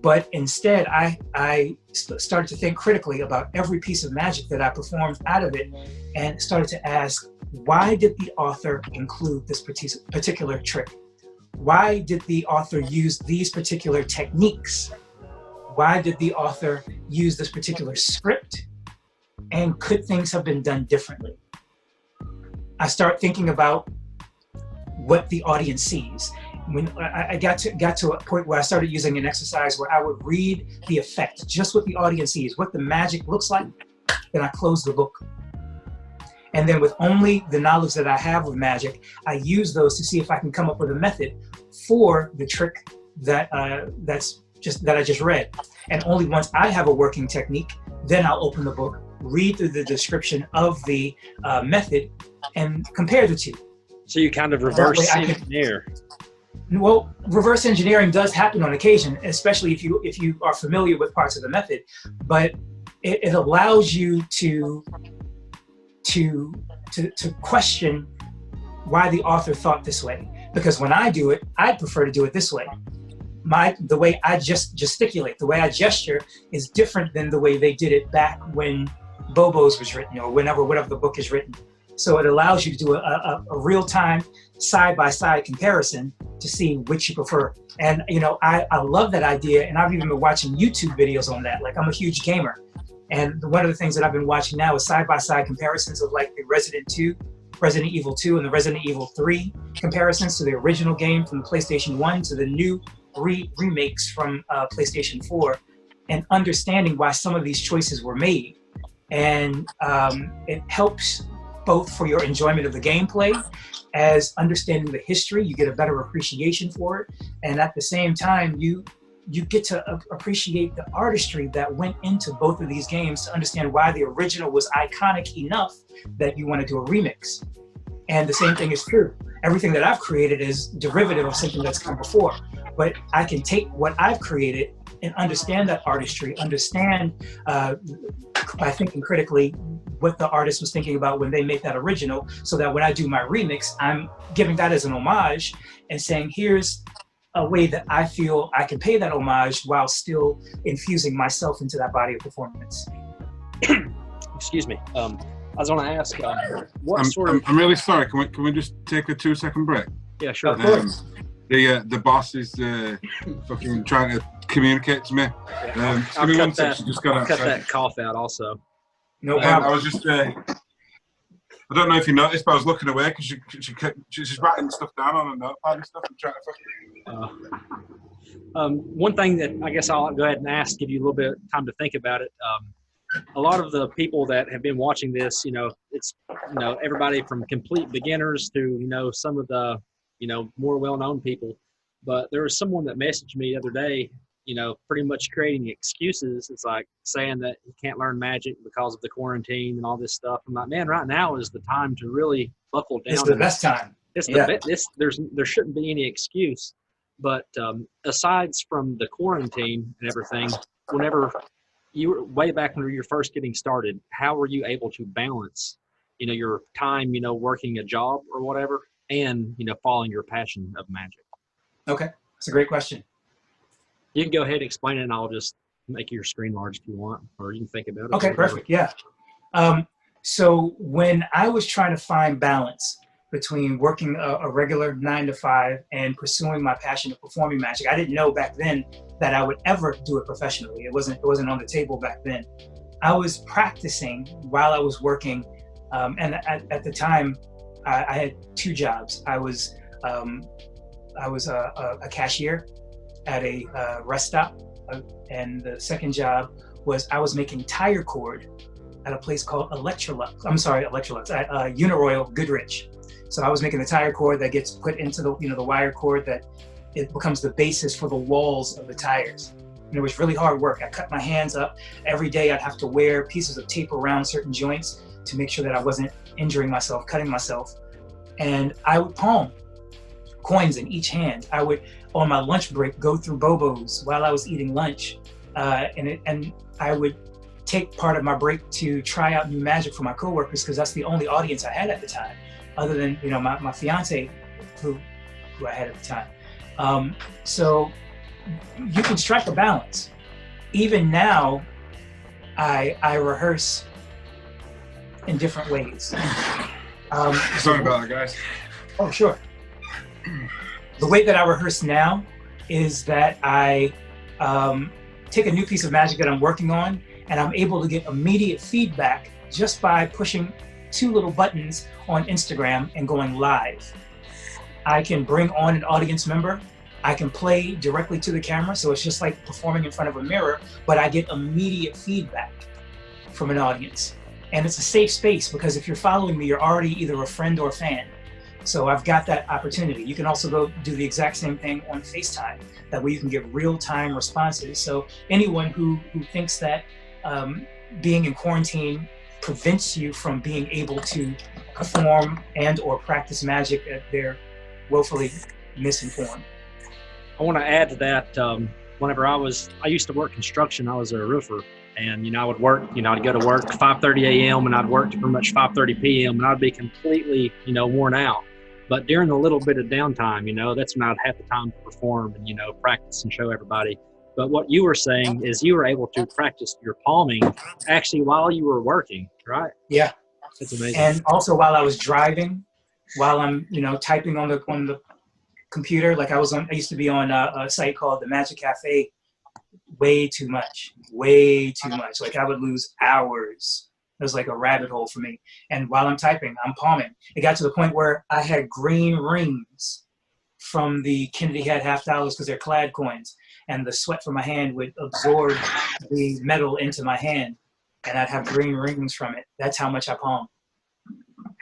Speaker 2: But instead, I started to think critically about every piece of magic that I performed out of it, and started to ask, why did the author include this particular trick? Why did the author use these particular techniques? Why did the author use this particular script? And could things have been done differently? I start thinking about what the audience sees. When I got to a point where I started using an exercise where I would read the effect, just what the audience sees, what the magic looks like, then I close the book. And then with only the knowledge that I have of magic, I use those to see if I can come up with a method for the trick that I just read. And only once I have a working technique, then I'll open the book, read through the description of the method, and compare the two.
Speaker 4: So you kind of reverse engineer.
Speaker 2: Well, reverse engineering does happen on occasion, especially if you are familiar with parts of the method, but it allows you to question why the author thought this way. Because when I do it, I'd prefer to do it this way. The way I just gesticulate, the way I gesture is different than the way they did it back when Bobo's was written, or whatever the book is written. So it allows you to do a real-time side-by-side comparison to see which you prefer. And I love that idea, and I've even been watching YouTube videos on that. Like, I'm a huge gamer, and one of the things that I've been watching now is side-by-side comparisons of like the Resident Evil 2 and the Resident Evil 3 comparisons to the original game from the PlayStation 1 to the new remakes from PlayStation 4, and understanding why some of these choices were made. And it helps both for your enjoyment of the gameplay, as understanding the history, you get a better appreciation for it. And at the same time, you get to appreciate the artistry that went into both of these games to understand why the original was iconic enough that you want to do a remix. And the same thing is true. Everything that I've created is derivative of something that's come before. But I can take what I've created and understand that artistry, understand by thinking critically what the artist was thinking about when they made that original, so that when I do my remix, I'm giving that as an homage and saying, here's a way that I feel I can pay that homage while still infusing myself into that body of performance.
Speaker 4: Excuse me. I was going to ask,
Speaker 1: I'm really sorry. Can we just take a 2-second break?
Speaker 4: Yeah, sure.
Speaker 1: The boss is fucking trying to communicate to me.
Speaker 4: I'll cut that cough out also.
Speaker 2: No problem.
Speaker 1: I was just, I don't know if you noticed, but I was looking away because she's writing stuff down on a notepad and stuff and trying to fucking...
Speaker 4: One thing that I guess I'll go ahead and ask, give you a little bit of time to think about it. A lot of the people that have been watching this, it's, everybody from complete beginners to, some of the, more well-known people. But there was someone that messaged me the other day, pretty much creating excuses. It's like saying that you can't learn magic because of the quarantine and all this stuff. I'm like, man, right now is the time to really buckle down.
Speaker 2: It's the best time.
Speaker 4: There shouldn't be any excuse. But aside from the quarantine and everything, whenever you were way back when you were first getting started, how were you able to balance, your time, working a job or whatever, and, following your passion of magic?
Speaker 2: Okay, that's a great question.
Speaker 4: You can go ahead and explain it, and I'll just make your screen large if you want, or you can think about it.
Speaker 2: Okay, perfect. Yeah. So when I was trying to find balance between working a regular 9-to-5 and pursuing my passion of performing magic, I didn't know back then that I would ever do it professionally. It wasn't on the table back then. I was practicing while I was working, and at the time, I had 2 jobs. I was I was a cashier at a rest stop, and the second job was I was making tire cord at a place called Electrolux. I'm sorry, Electrolux, at Uniroyal Goodrich. So I was making the tire cord that gets put into the the wire cord that it becomes the basis for the walls of the tires. And it was really hard work. I cut my hands up. Every day I'd have to wear pieces of tape around certain joints to make sure that I wasn't injuring myself, cutting myself. And I would palm coins in each hand. I would, on my lunch break, go through Bobo's while I was eating lunch. And I would take part of my break to try out new magic for my coworkers, because that's the only audience I had at the time, other than my fiance, who I had at the time. So you can strike a balance. Even now, I rehearse in different ways.
Speaker 1: Sorry about that, guys.
Speaker 2: Oh, sure. The way that I rehearse now is that I take a new piece of magic that I'm working on, and I'm able to get immediate feedback just by pushing 2 little buttons on Instagram and going live. I can bring on an audience member. I can play directly to the camera, so it's just like performing in front of a mirror, but I get immediate feedback from an audience. And it's a safe space, because if you're following me, you're already either a friend or a fan. So I've got that opportunity. You can also go do the exact same thing on FaceTime. That way you can get real-time responses. So anyone who thinks that being in quarantine prevents you from being able to perform and or practice magic, they're woefully misinformed.
Speaker 4: I want to add to that. Whenever I used to work construction, I was a roofer, and I would work. I'd go to work 5:30 a.m. and I'd work to pretty much 5:30 p.m. and I'd be completely, worn out. But during the little bit of downtime, that's when I'd have the time to perform and practice and show everybody. But what you were saying is you were able to practice your palming actually while you were working, right?
Speaker 2: Yeah,
Speaker 4: that's amazing.
Speaker 2: And also while I was driving, while I'm typing on the computer. Like I used to be on a site called the Magic Cafe way too much. Like I would lose hours. It was like a rabbit hole for me. And while I'm typing, I'm palming. It got to the point where I had green rings from the Kennedy had half dollars, because they're clad coins. And the sweat from my hand would absorb the metal into my hand. And I'd have green rings from it. That's how much I palm.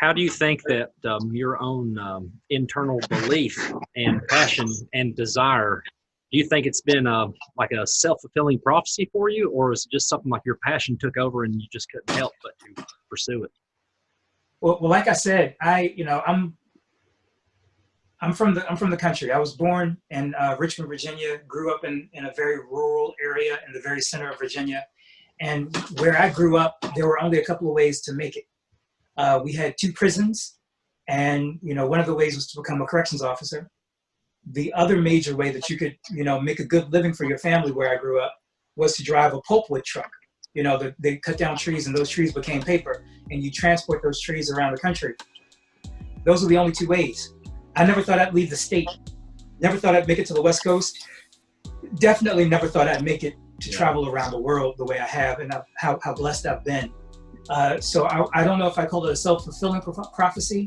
Speaker 4: How do you think that your own internal belief and passion and desire, do you think it's been like a self-fulfilling prophecy for you, or is it just something like your passion took over and you just couldn't help but to pursue it?
Speaker 2: Well, like I said, I'm from the country. I was born in Richmond, Virginia, grew up in a very rural area in the very center of Virginia. And where I grew up, there were only a couple of ways to make it. We had 2 prisons, and one of the ways was to become a corrections officer. The other major way that you could make a good living for your family where I grew up was to drive a pulpwood truck. They cut down trees, and those trees became paper, and you transport those trees around the country. Those were the only 2 ways. I never thought I'd leave the state. Never thought I'd make it to the West Coast. Definitely never thought I'd make it to travel around the world the way I have, and how blessed I've been. So I don't know if I call it a self-fulfilling prophecy,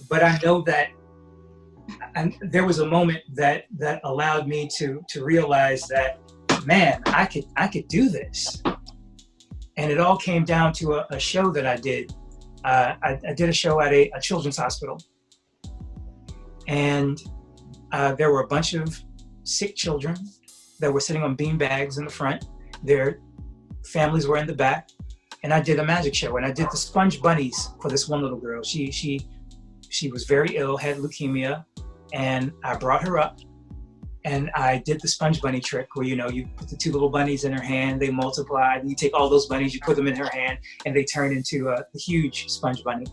Speaker 2: but I know that there was a moment that allowed me to realize that, man, I could do this. And it all came down to a show that I did. I did a show at a children's hospital. And there were a bunch of sick children that were sitting on bean bags in the front. Their families were in the back. And I did a magic show, and I did the sponge bunnies for this one little girl. She was very ill, had leukemia, and I brought her up, and I did the sponge bunny trick where, you put the 2 little bunnies in her hand, they multiply, and you take all those bunnies, you put them in her hand, and they turn into a huge sponge bunny.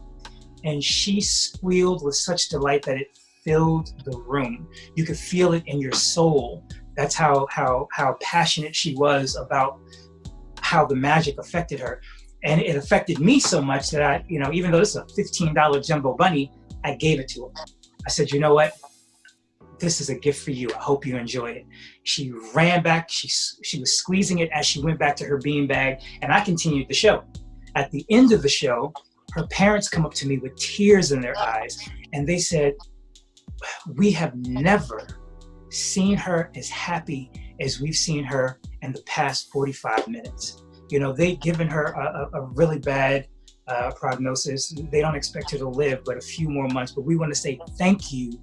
Speaker 2: And she squealed with such delight that it filled the room. You could feel it in your soul. That's how passionate she was about how the magic affected her. And it affected me so much that I, even though this is a $15 jumbo bunny, I gave it to her. I said, you know what? This is a gift for you. I hope you enjoy it. She ran back. She was squeezing it as she went back to her bean bag, and I continued the show. At the end of the show, her parents come up to me with tears in their eyes, and they said, we have never seen her as happy as we've seen her in the past 45 minutes. You know, they've given her a really bad prognosis. They don't expect her to live but a few more months, but we want to say thank you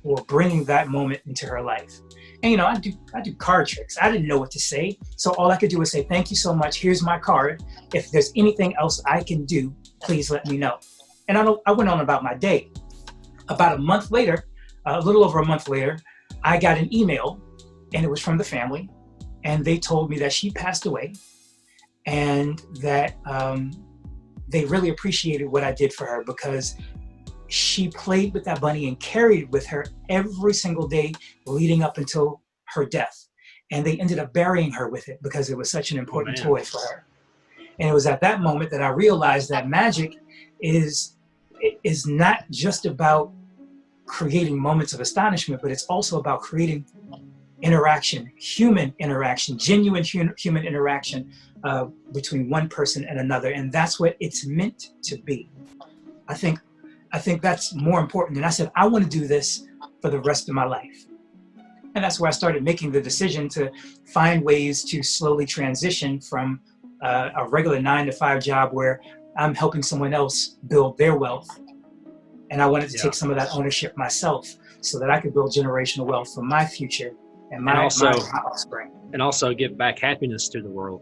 Speaker 2: for bringing that moment into her life. And you know, I do card tricks. I didn't know what to say, so all I could do was say thank you so much. Here's my card. If there's anything else I can do, please let me know. And I went on about my day. About a month later, a little over a month later, I got an email, and it was from the family, and they told me that she passed away, and that they really appreciated what I did for her because she played with that bunny and carried it with her every single day leading up until her death. And they ended up burying her with it because it was such an important toy for her. And it was at that moment that I realized that magic is not just about creating moments of astonishment, but it's also about creating interaction, human interaction, genuine human interaction between one person and another. And that's what it's meant to be. I think that's more important. And I said, I want to do this for the rest of my life. And that's where I started making the decision to find ways to slowly transition from a regular 9-to-5 job where I'm helping someone else build their wealth. And I wanted to take some of that ownership myself so that I could build generational wealth for my future and my offspring.
Speaker 4: And also give back happiness to the world.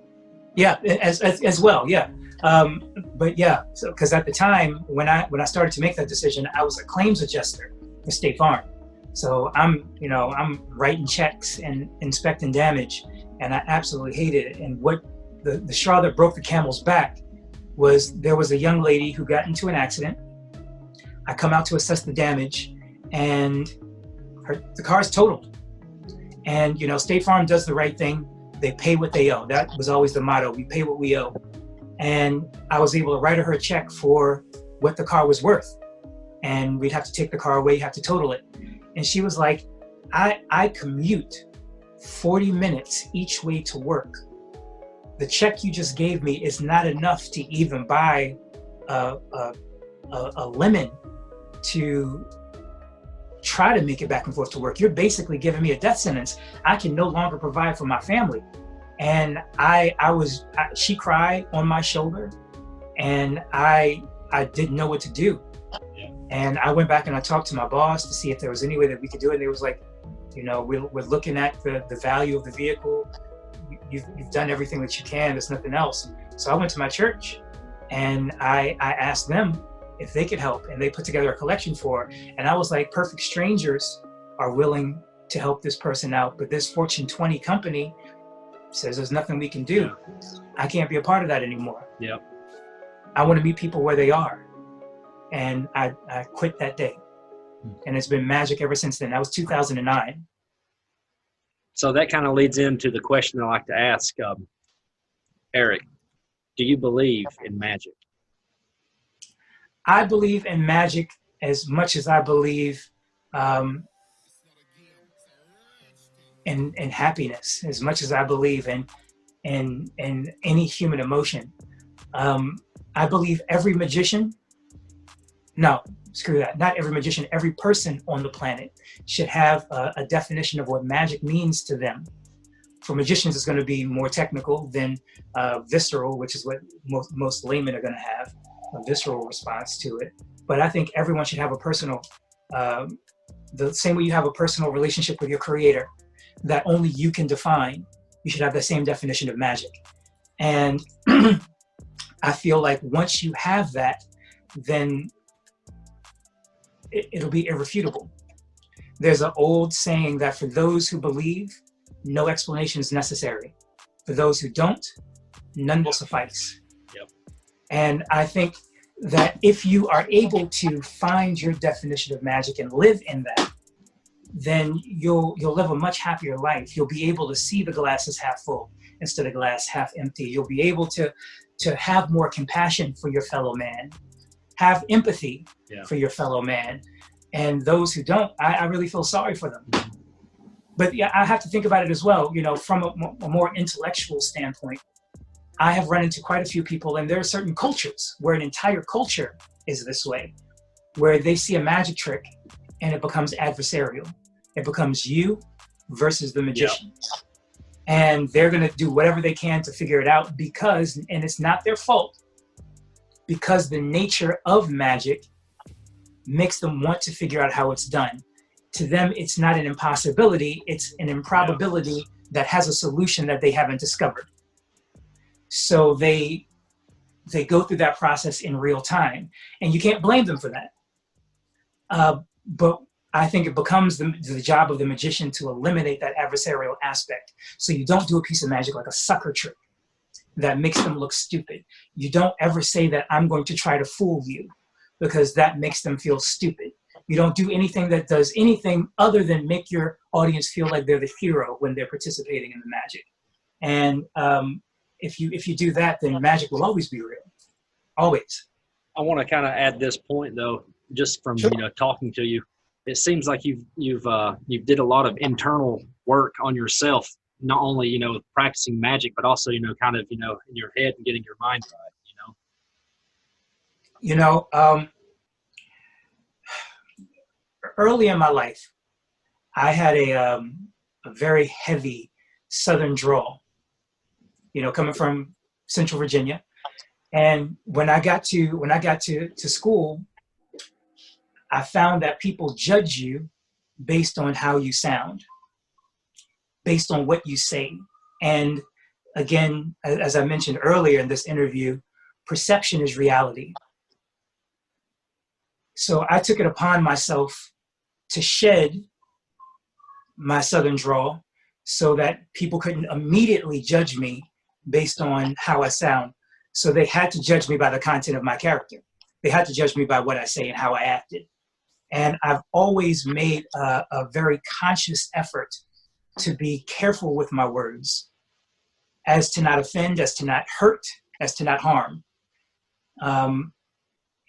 Speaker 2: Yeah, as well, yeah. But yeah, so because at the time when I started to make that decision, I was a claims adjuster for State Farm. So I'm writing checks and inspecting damage, and I absolutely hated it. And what the straw that broke the camel's back was there was a young lady who got into an accident. I come out to assess the damage, and the car's totaled. And State Farm does the right thing. They pay what they owe. That was always the motto. We pay what we owe. And I was able to write her a check for what the car was worth. And we'd have to take the car away, have to total it. And she was like, I commute 40 minutes each way to work. The check you just gave me is not enough to even buy a lemon to try to make it back and forth to work. You're basically giving me a death sentence. I can no longer provide for my family. And she cried on my shoulder, and I didn't know what to do. Yeah. And I went back and I talked to my boss to see if there was any way that we could do it. And it was like, we're looking at the value of the vehicle. You've done everything that you can. There's nothing else. So I went to my church and I asked them if they could help, and they put together a collection for her. And I was like, perfect strangers are willing to help this person out, but this Fortune 20 company says there's nothing we can do. I can't be a part of that anymore.
Speaker 4: Yep.
Speaker 2: I want to meet people where they are. And I quit that day. And it's been magic ever since then. That was 2009.
Speaker 4: So that kind of leads into the question I like to ask, Eric, do you believe in magic?
Speaker 2: I believe in magic as much as I believe in happiness, as much as I believe in any human emotion. I believe every magician, no, screw that, not every magician, every person on the planet should have a definition of what magic means to them. For magicians, it's going to be more technical than visceral, which is what most laymen are going to have. A visceral response to it. But I think everyone should have a personal, the same way you have a personal relationship with your creator that only you can define, you should have the same definition of magic. And I feel like once you have that, then it'll be irrefutable. There's an old saying that for those who believe, no explanation is necessary. For those who don't, none will suffice. And I think that if you are able to find your definition of magic and live in that, then you'll live a much happier life. You'll be able to see the glass as half full instead of glass half empty. You'll be able to have more compassion for your fellow man, have empathy for your fellow man. And those who don't, I really feel sorry for them. But yeah, I have to think about it as well, from a more intellectual standpoint. I have run into quite a few people, and there are certain cultures where an entire culture is this way, where they see a magic trick and it becomes adversarial. It becomes you versus the magician. Yep. And they're going to do whatever they can to figure it out because, and it's not their fault, because the nature of magic makes them want to figure out how it's done. To them, it's not an impossibility, it's an improbability that has a solution that they haven't discovered. So they go through that process in real time, and you can't blame them for that. But I think it becomes the job of the magician to eliminate that adversarial aspect. So you don't do a piece of magic like a sucker trick that makes them look stupid. You don't ever say that I'm going to try to fool you, because that makes them feel stupid. You don't do anything that does anything other than make your audience feel like they're the hero when they're participating in the magic. And if you do that, then magic will always be real, always.
Speaker 4: I want to kind of add this point though, just from
Speaker 2: Sure.
Speaker 4: Talking to you. It seems like you've did a lot of internal work on yourself, not only practicing magic, but also kind of in your head and getting your mind right.
Speaker 2: Early in my life, I had a very heavy Southern drawl, coming from Central Virginia. And when I got to school, I found that people judge you based on how you sound, based on what you say. And again, as I mentioned earlier in this interview, perception is reality. So I took it upon myself to shed my Southern drawl so that people couldn't immediately judge me based on how I sound. So they had to judge me by the content of my character. They had to judge me by what I say and how I acted. And I've always made a very conscious effort to be careful with my words, as to not offend, as to not hurt, as to not harm.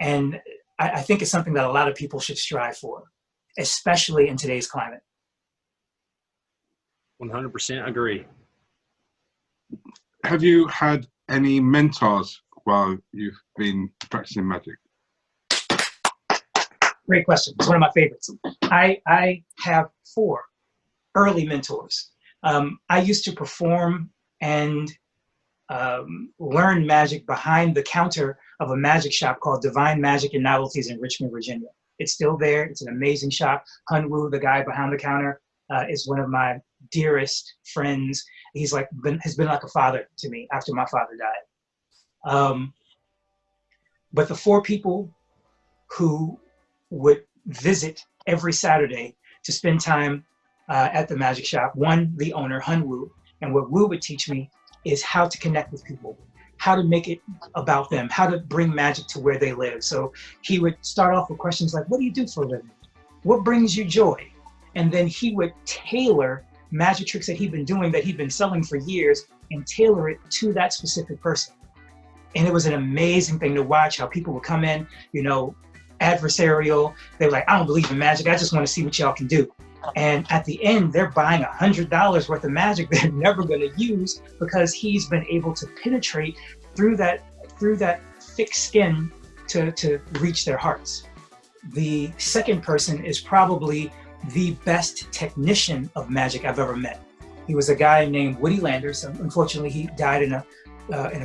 Speaker 2: And I think it's something that a lot of people should strive for, especially in today's climate.
Speaker 4: 100% agree.
Speaker 1: Have you had any mentors while you've been practicing magic?
Speaker 2: Great question. It's one of my favorites. I have 4 early mentors. I used to perform and learn magic behind the counter of a magic shop called Divine Magic and Novelties in Richmond, Virginia. It's still there. It's an amazing shop. Hun Wu, the guy behind the counter, is one of my dearest friends. He's has been like a father to me after my father died. But the 4 people who would visit every Saturday to spend time at the magic shop, one, the owner, Hun Wu, and what Wu would teach me is how to connect with people, how to make it about them, how to bring magic to where they live. So he would start off with questions like, what do you do for a living? What brings you joy? And then he would tailor magic tricks that he'd been doing, that he'd been selling for years, and tailor it to that specific person. And it was an amazing thing to watch how people would come in, adversarial. They were like, I don't believe in magic. I just want to see what y'all can do. And at the end, they're buying $100 worth of magic they're never going to use, because he's been able to penetrate through that thick skin to reach their hearts. The second person is probably the best technician of magic I've ever met. He was a guy named Woody Landers. Unfortunately, he died in a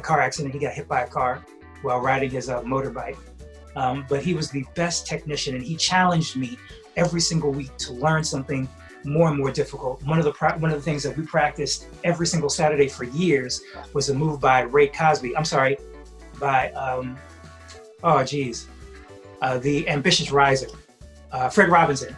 Speaker 2: car accident. He got hit by a car while riding his motorbike. But he was the best technician, and he challenged me every single week to learn something more and more difficult. One of the things that we practiced every single Saturday for years was a move by the Ambitious Riser, Fred Robinson,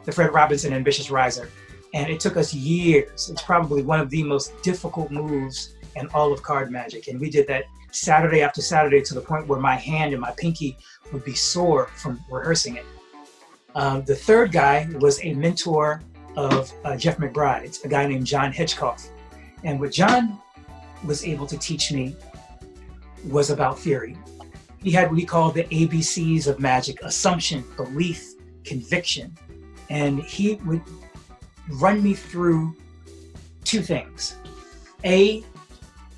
Speaker 2: the Fred Robinson Ambitious Riser. And it took us years. It's probably one of the most difficult moves in all of card magic. And we did that Saturday after Saturday to the point where my hand and my pinky would be sore from rehearsing it. The third guy was a mentor of Jeff McBride's, a guy named John Hitchcock. And what John was able to teach me was about theory. He had what he called the ABCs of magic: assumption, belief, conviction. And he would run me through 2 things. A,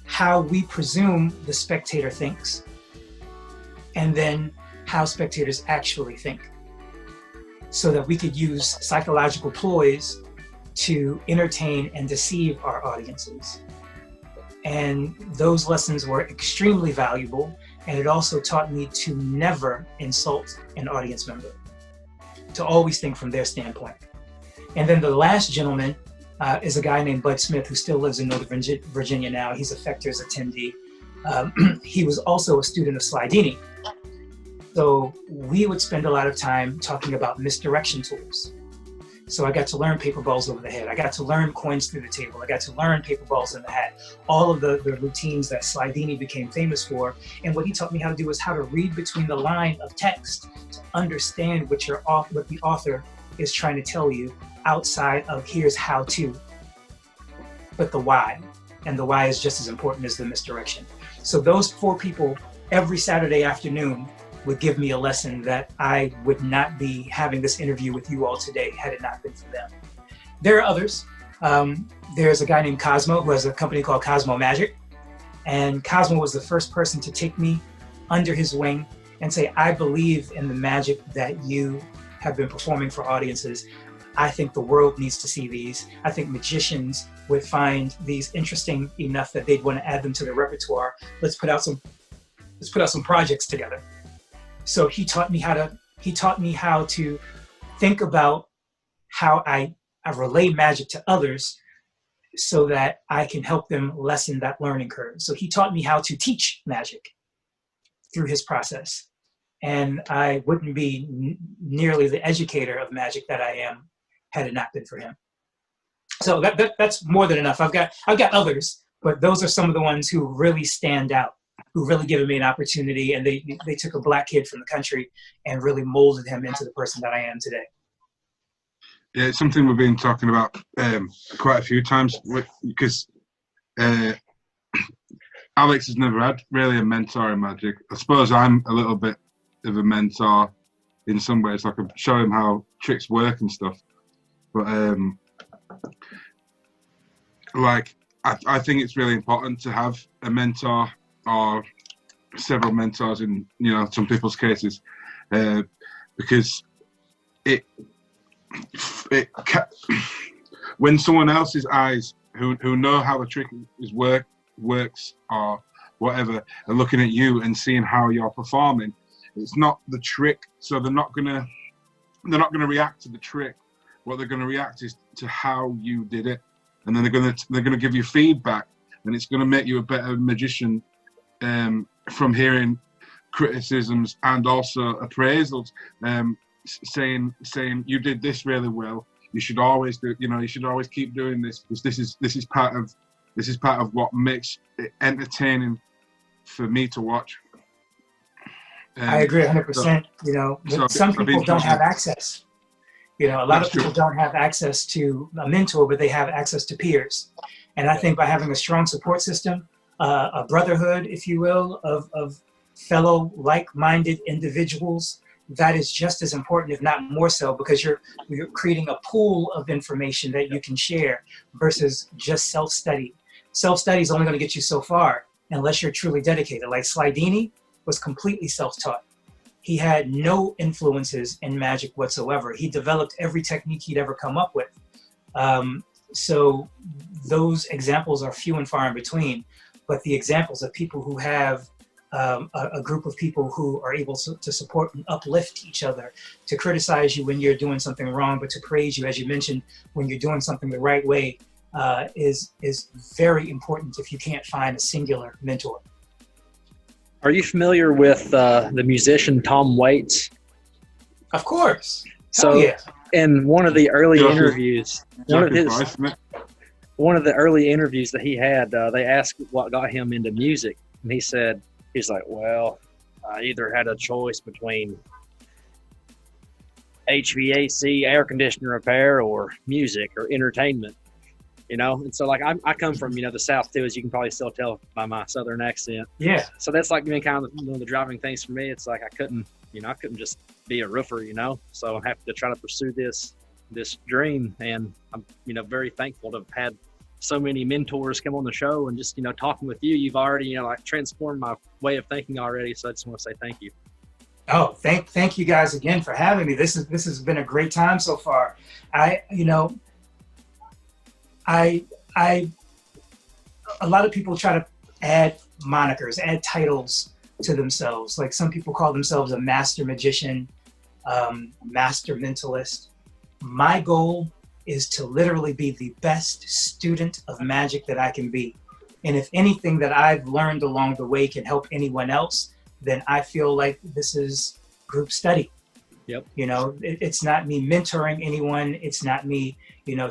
Speaker 2: how we presume the spectator thinks, and then how spectators actually think. so that we could use psychological ploys to entertain and deceive our audiences. And those lessons were extremely valuable, and it also taught me to never insult an audience member, to always think from their standpoint. And then the last gentleman is a guy named Bud Smith, who still lives in Northern Virginia now. He's a Fechter's attendee. He was also a student of Slidini. So we would spend a lot of time talking about misdirection tools. So I got to learn paper balls over the head. I got to learn coins through the table. I got to learn paper balls in the hat. All of the routines that Slidini became famous for. And what he taught me how to do is how to read between the line of text to understand what the author is trying to tell you, outside of here's how to, but the why. And the why is just as important as the misdirection. So those 4 people every Saturday afternoon would give me a lesson that I would not be having this interview with you all today had it not been for them. There are others. There's a guy named Cosmo who has a company called Cosmo Magic. And Cosmo was the first person to take me under his wing and say, I believe in the magic that you have been performing for audiences. I think the world needs to see these. I think magicians would find these interesting enough that they'd want to add them to their repertoire. Let's put out some projects together. So he taught me how to think about how I relay magic to others so that I can help them lessen that learning curve. So he taught me how to teach magic through his process. And I wouldn't be nearly the educator of magic that I am had it not been for him. So that's more than enough. I've got others, but those are some of the ones who really stand out, who really given me an opportunity, and they took a Black kid from the country and really molded him into the person that I am today.
Speaker 1: Yeah, it's something we've been talking about quite a few times because Alex has never had really a mentor in magic. I suppose I'm a little bit of a mentor in some ways. I could show him how tricks work and stuff. But I think it's really important to have a mentor or several mentors in some people's cases, because when someone else's eyes who know how a trick works or whatever are looking at you and seeing how you're performing, it's not the trick, so they're not gonna react to the trick. What they're going to react is to how you did it, and then they're going to give you feedback, and it's going to make you a better magician from hearing criticisms and also appraisals, saying you did this really well. You should always do. You should always keep doing this, because this is part of what makes it entertaining for me to watch.
Speaker 2: I agree 100%. Some people don't have access. A lot of people don't have access to a mentor, but they have access to peers. And I think by having a strong support system, a brotherhood, if you will, of fellow like-minded individuals, that is just as important, if not more so, because you're creating a pool of information that you can share versus just self-study. Self-study is only going to get you so far unless you're truly dedicated. Like Slidini was completely self-taught. He had no influences in magic whatsoever. He developed every technique he'd ever come up with. So those examples are few and far in between, but the examples of people who have a group of people who are able to support and uplift each other, to criticize you when you're doing something wrong, but to praise you, as you mentioned, when you're doing something the right way, is very important if you can't find a singular mentor.
Speaker 4: Are you familiar with the musician Tom Waits?
Speaker 2: Of course.
Speaker 4: So,
Speaker 2: yeah.
Speaker 4: In one of the early interviews, one of the early interviews that he had, they asked what got him into music, and he's like, well, I either had a choice between HVAC, air conditioner repair, or music or entertainment. And so I come from the South too, as you can probably still tell by my Southern accent.
Speaker 2: Yeah.
Speaker 4: So that's been kind of one of the driving things for me. It's like I couldn't just be a roofer, So I'm happy to try to pursue this dream, and I'm very thankful to have had so many mentors come on the show, and just talking with you, you've already transformed my way of thinking already. So I just want to say thank you.
Speaker 2: Oh, thank you guys again for having me. This has been a great time so far. I a lot of people try to add monikers, add titles to themselves. Like some people call themselves a master magician, master mentalist. My goal is to literally be the best student of magic that I can be. And if anything that I've learned along the way can help anyone else, then I feel like this is group study.
Speaker 4: Yep.
Speaker 2: You know, it's not me mentoring anyone. It's not me,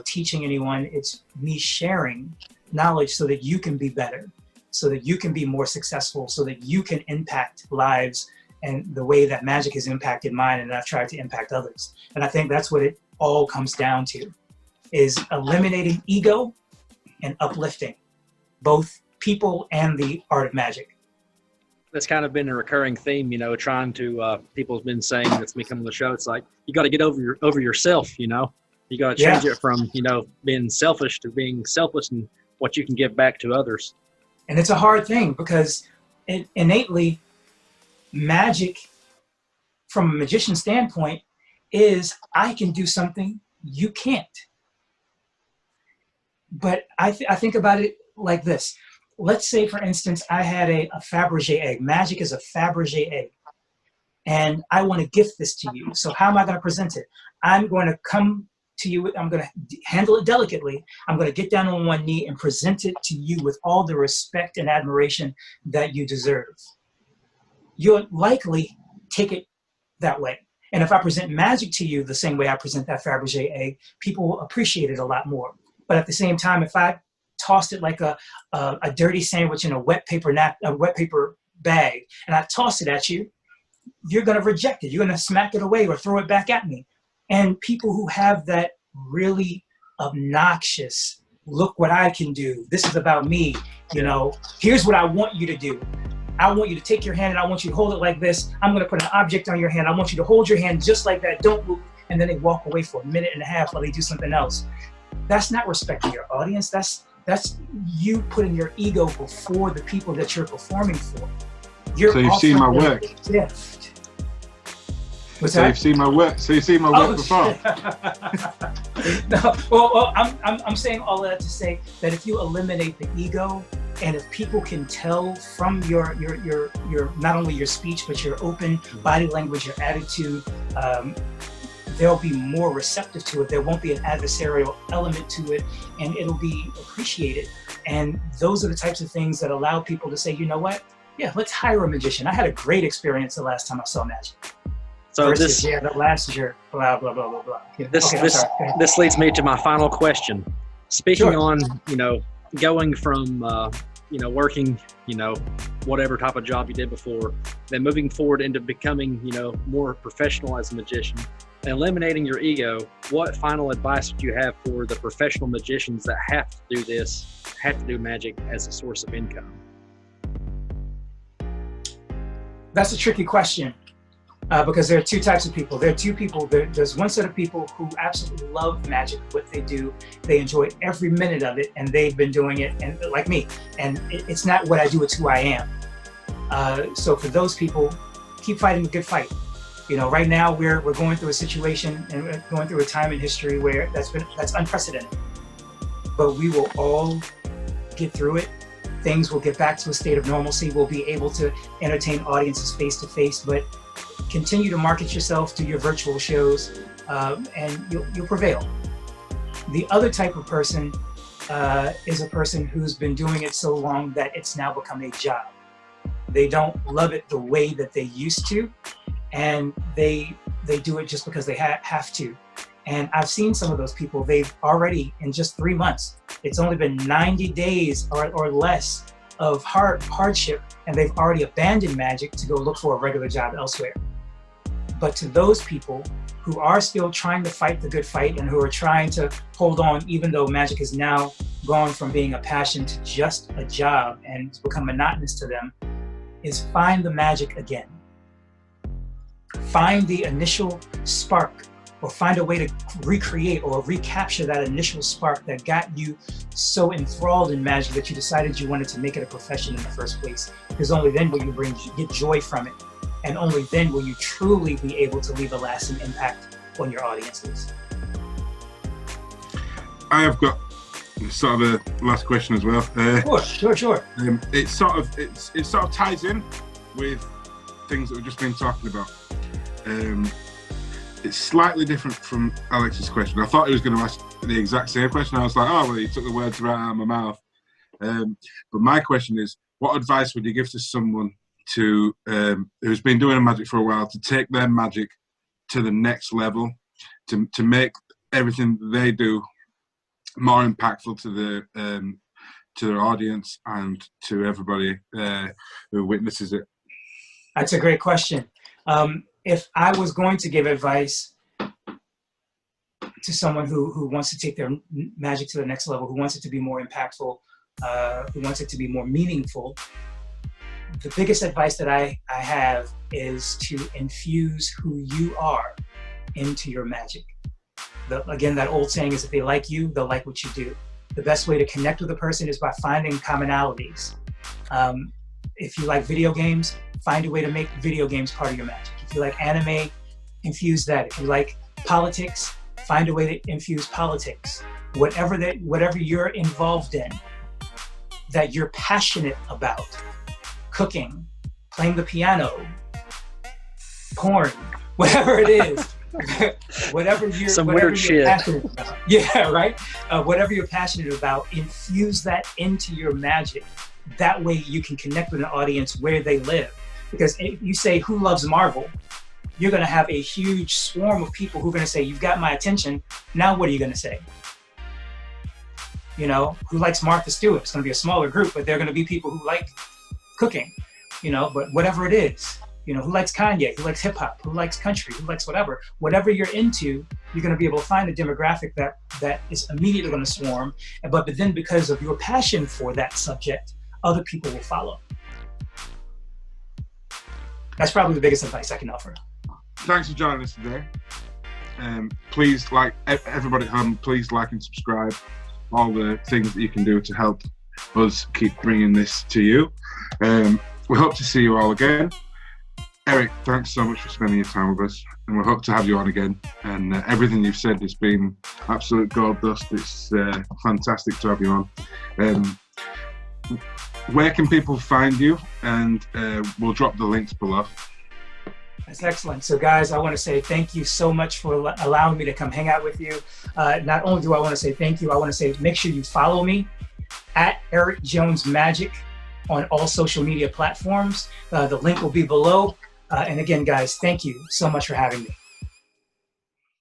Speaker 2: teaching anyone. It's me sharing knowledge so that you can be better, so that you can be more successful, so that you can impact lives and the way that magic has impacted mine and I've tried to impact others. And I think that's what it all comes down to, is eliminating ego and uplifting both people and the art of magic.
Speaker 4: That's kind of been a recurring theme, trying to, people's been saying that's been coming on the show. It's like, you got to get over yourself, you got to change it from, being selfish to being selfless and what you can give back to others.
Speaker 2: And it's a hard thing because innately magic from a magician standpoint is I can do something you can't. But I think about it like this. Let's say, for instance, I had a Fabergé egg. Magic is a Fabergé egg. And I want to gift this to you. So how am I going to present it? I'm going to come to you. I'm going to handle it delicately. I'm going to get down on one knee and present it to you with all the respect and admiration that you deserve. You'll likely take it that way. And if I present magic to you the same way I present that Fabergé egg, people will appreciate it a lot more. But at the same time, if I tossed it like a dirty sandwich in a wet paper bag, and I toss it at you, you're going to reject it. You're going to smack it away or throw it back at me. And people who have that really obnoxious, look what I can do, this is about me, here's what I want you to do. I want you to take your hand and I want you to hold it like this. I'm going to put an object on your hand. I want you to hold your hand just like that. Don't move. And then they walk away for a minute and a half while they do something else. That's not respecting your audience. That's you putting your ego before the people that you're performing for.
Speaker 1: So you've seen my work.
Speaker 2: Gift. What's
Speaker 1: so
Speaker 2: that?
Speaker 1: You've seen my work. So you've seen my work before.
Speaker 2: No, well, I'm saying all that to say that if you eliminate the ego, and if people can tell from your not only your speech but your open body language, your attitude, they'll be more receptive to it. There won't be an adversarial element to it, and it'll be appreciated. And those are the types of things that allow people to say, you know what? Yeah, let's hire a magician. I had a great experience the last time I saw magic.
Speaker 4: So
Speaker 2: versus, the last year, blah, blah, blah, blah, blah.
Speaker 4: This leads me to my final question. Speaking on, going from, working, whatever type of job you did before, then moving forward into becoming, more professional as a magician, eliminating your ego, what final advice would you have for the professional magicians that have to do magic as a source of income?
Speaker 2: That's a tricky question because there are two types of people. There's one set of people who absolutely love magic, what they do. They enjoy every minute of it, and they've been doing it, and like me. And it's not what I do, it's who I am. So for those people, keep fighting the good fight. Right now we're going through a situation and we're going through a time in history where that's unprecedented. But we will all get through it. Things will get back to a state of normalcy. We'll be able to entertain audiences face to face, but continue to market yourself, do your virtual shows, and you'll prevail. The other type of person is a person who's been doing it so long that it's now become a job. They don't love it the way that they used to, and they do it just because they have to. And I've seen some of those people. They've already, in just 3 months, it's only been 90 days or less of hardship, and they've already abandoned magic to go look for a regular job elsewhere. But to those people who are still trying to fight the good fight and who are trying to hold on, even though magic has now gone from being a passion to just a job and it's become monotonous to them, is find the magic again. Find the initial spark, or find a way to recreate or recapture that initial spark that got you so enthralled in magic that you decided you wanted to make it a profession in the first place. Because only then will you get joy from it. and only then will you truly be able to leave a lasting impact on your audiences.
Speaker 1: I have got sort of a last question as well.
Speaker 2: Sure.
Speaker 1: It sort of ties in with things that we've just been talking about. It's slightly different from Alex's question. I thought he was going to ask the exact same question. I was like, oh, well, he took the words right out of my mouth. But my question is, what advice would you give to someone who's been doing magic for a while to take their magic to the next level, to make everything they do more impactful to their audience and to everybody who witnesses it?
Speaker 2: That's a great question. If I was going to give advice to someone who wants to take their magic to the next level, who wants it to be more impactful, who wants it to be more meaningful, the biggest advice that I have is to infuse who you are into your magic. Again, that old saying is, if they like you, they'll like what you do. The best way to connect with a person is by finding commonalities. If you like video games, find a way to make video games part of your magic. If you like anime, infuse that. If you like politics, find a way to infuse politics. Whatever you're involved in, that you're passionate about, cooking, playing the piano, porn, whatever it is, whatever you're passionate about. Yeah, right? Whatever you're passionate about, infuse that into your magic. That way you can connect with an audience where they live. Because if you say, who loves Marvel? You're going to have a huge swarm of people who are going to say, you've got my attention. Now what are you going to say? You know, who likes Martha Stewart? It's going to be a smaller group, but there are going to be people who like cooking, you know, but whatever it is, you know, who likes Kanye, who likes hip hop, who likes country, who likes whatever you're into, you're going to be able to find a demographic that is immediately going to swarm. But then because of your passion for that subject, other people will follow. That's probably the biggest advice I can offer.
Speaker 1: Thanks for joining us today. Please, everybody at home, please like and subscribe. All the things that you can do to help us keep bringing this to you. We hope to see you all again. Eric, thanks so much for spending your time with us, and we hope to have you on again. And everything you've said has been absolute gold dust. It's fantastic to have you on. Where can people find you? And we'll drop the links below.
Speaker 2: That's excellent. So guys, I want to say thank you so much for allowing me to come hang out with you. Not only do I want to say thank you, I want to say make sure you follow me at Eric Jones Magic on all social media platforms. The link will be below. And again, guys, thank you so much for having me.